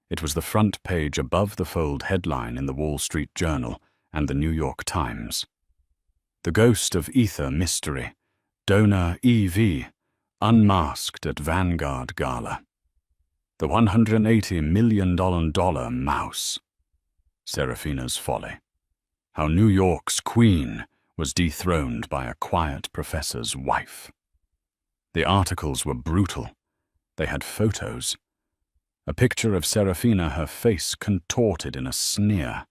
It was the front page above the fold headline in the Wall Street Journal and the New York Times. The ghost of ether mystery, donor EV, unmasked at Vanguard Gala. The $180 million mouse. Serafina's folly. How New York's queen was dethroned by a quiet professor's wife. The articles were brutal. They had photos. A picture of Serafina, her face contorted in a sneer.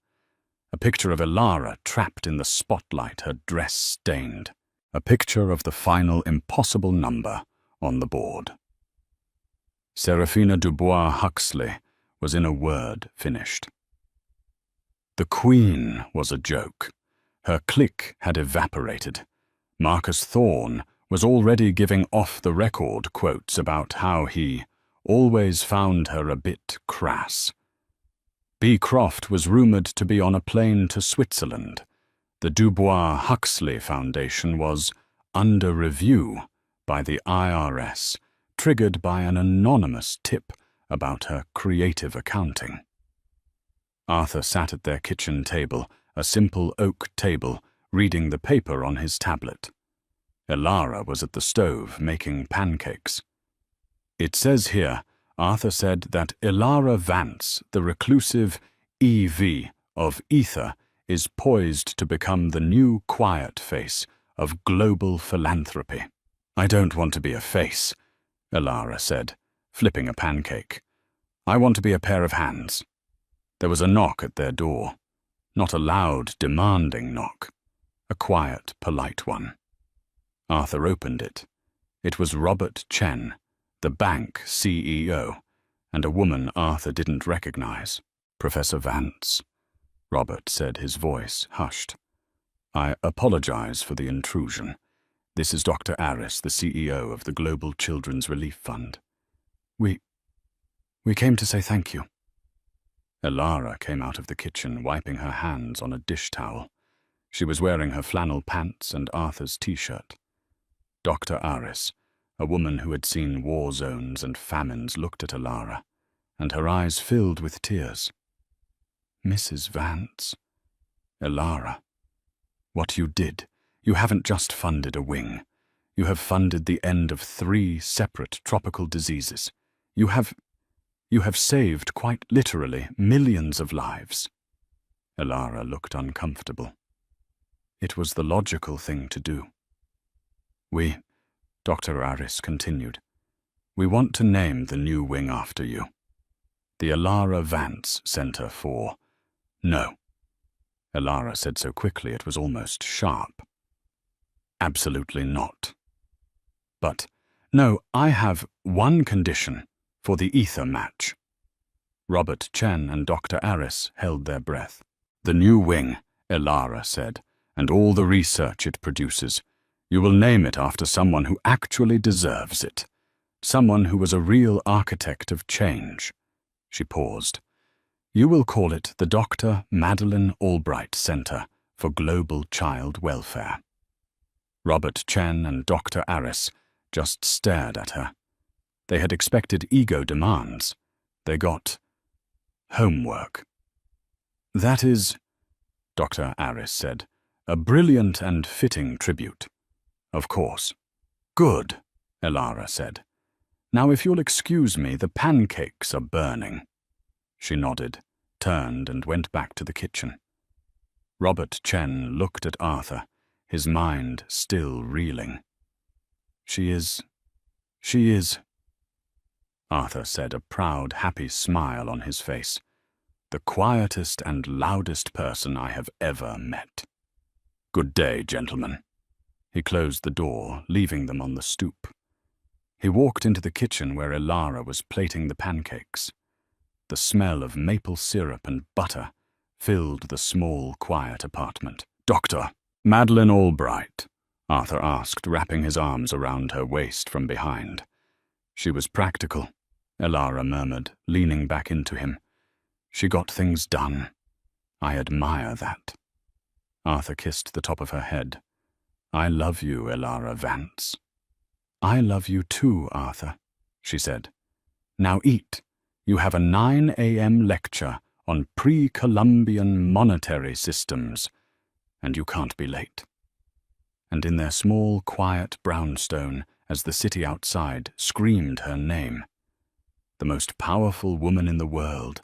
A picture of Elara trapped in the spotlight, her dress stained. A picture of the final impossible number on the board. Serafina Dubois Huxley was in a word finished. The Queen was a joke. Her clique had evaporated. Marcus Thorne was already giving off-the-record quotes about how he always found her a bit crass. B. Croft was rumoured to be on a plane to Switzerland. The Dubois Huxley Foundation was under review by the IRS, triggered by an anonymous tip about her creative accounting. Arthur sat at their kitchen table, a simple oak table, reading the paper on his tablet. Elara was at the stove making pancakes. "It says here," Arthur said, "that Elara Vance, the reclusive EV of Ether, is poised to become the new quiet face of global philanthropy." "I don't want to be a face," Elara said, flipping a pancake. "I want to be a pair of hands." There was a knock at their door. Not a loud, demanding knock. A quiet, polite one. Arthur opened it. It was Robert Chen, the bank CEO, and a woman Arthur didn't recognize. "Professor Vance," Robert said, his voice hushed. "I apologize for the intrusion. This is Dr. Aris, the CEO of the Global Children's Relief Fund. We came to say thank you." Elara came out of the kitchen, wiping her hands on a dish towel. She was wearing her flannel pants and Arthur's t-shirt. Dr. Aris, a woman who had seen war zones and famines, looked at Elara, and her eyes filled with tears. "Mrs. Vance." "Elara, what you did, you haven't just funded a wing. You have funded the end of 3 separate tropical diseases. You have saved, quite literally, millions of lives." Elara looked uncomfortable. "It was the logical thing to do." Dr. Aris continued, "we want to name the new wing after you. The Elara Vance Center for—" "No." Elara said so quickly it was almost sharp. "Absolutely not." "But, no, I have one condition for the ether match." Robert Chen and Dr. Aris held their breath. "The new wing," Elara said, "and all the research it produces. You will name it after someone who actually deserves it. Someone who was a real architect of change." She paused. "You will call it the Dr. Madeleine Albright Center for Global Child Welfare." Robert Chen and Dr. Aris just stared at her. They had expected ego demands. They got homework. "That is," Dr. Aris said, A brilliant and fitting tribute. Of course. Good, Elara said. Now if you'll excuse me, the pancakes are burning. She nodded, turned and went back to the kitchen. Robert Chen looked at Arthur, his mind still reeling. She is, Arthur said, a proud, happy smile on his face. The quietest and loudest person I have ever met. Good day, gentlemen. He closed the door, leaving them on the stoop. He walked into the kitchen where Elara was plating the pancakes. The smell of maple syrup and butter filled the small, quiet apartment. Doctor, Madeleine Albright, Arthur asked, wrapping his arms around her waist from behind. She was practical, Elara murmured, leaning back into him. She got things done. I admire that. Arthur kissed the top of her head. I love you, Elara Vance. I love you too, Arthur, she said. Now eat. You have a 9 a.m. lecture on pre-Columbian monetary systems, and you can't be late. And in their small, quiet brownstone, as the city outside screamed her name, the most powerful woman in the world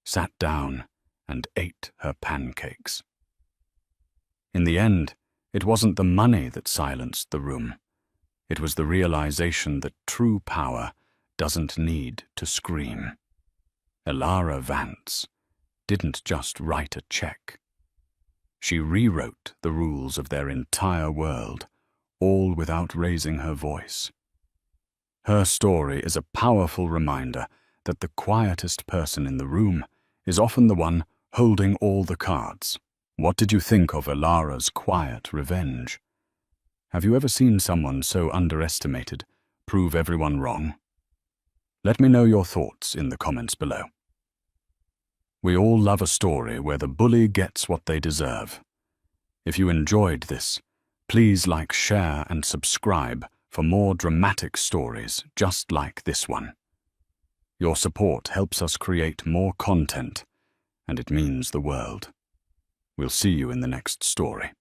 sat down and ate her pancakes. In the end, it wasn't the money that silenced the room. It was the realization that true power doesn't need to scream. Elara Vance didn't just write a check. She rewrote the rules of their entire world, all without raising her voice. Her story is a powerful reminder that the quietest person in the room is often the one holding all the cards. What did you think of Elara's quiet revenge? Have you ever seen someone so underestimated prove everyone wrong? Let me know your thoughts in the comments below. We all love a story where the bully gets what they deserve. If you enjoyed this, please like, share, and subscribe for more dramatic stories just like this one. Your support helps us create more content, and it means the world. We'll see you in the next story.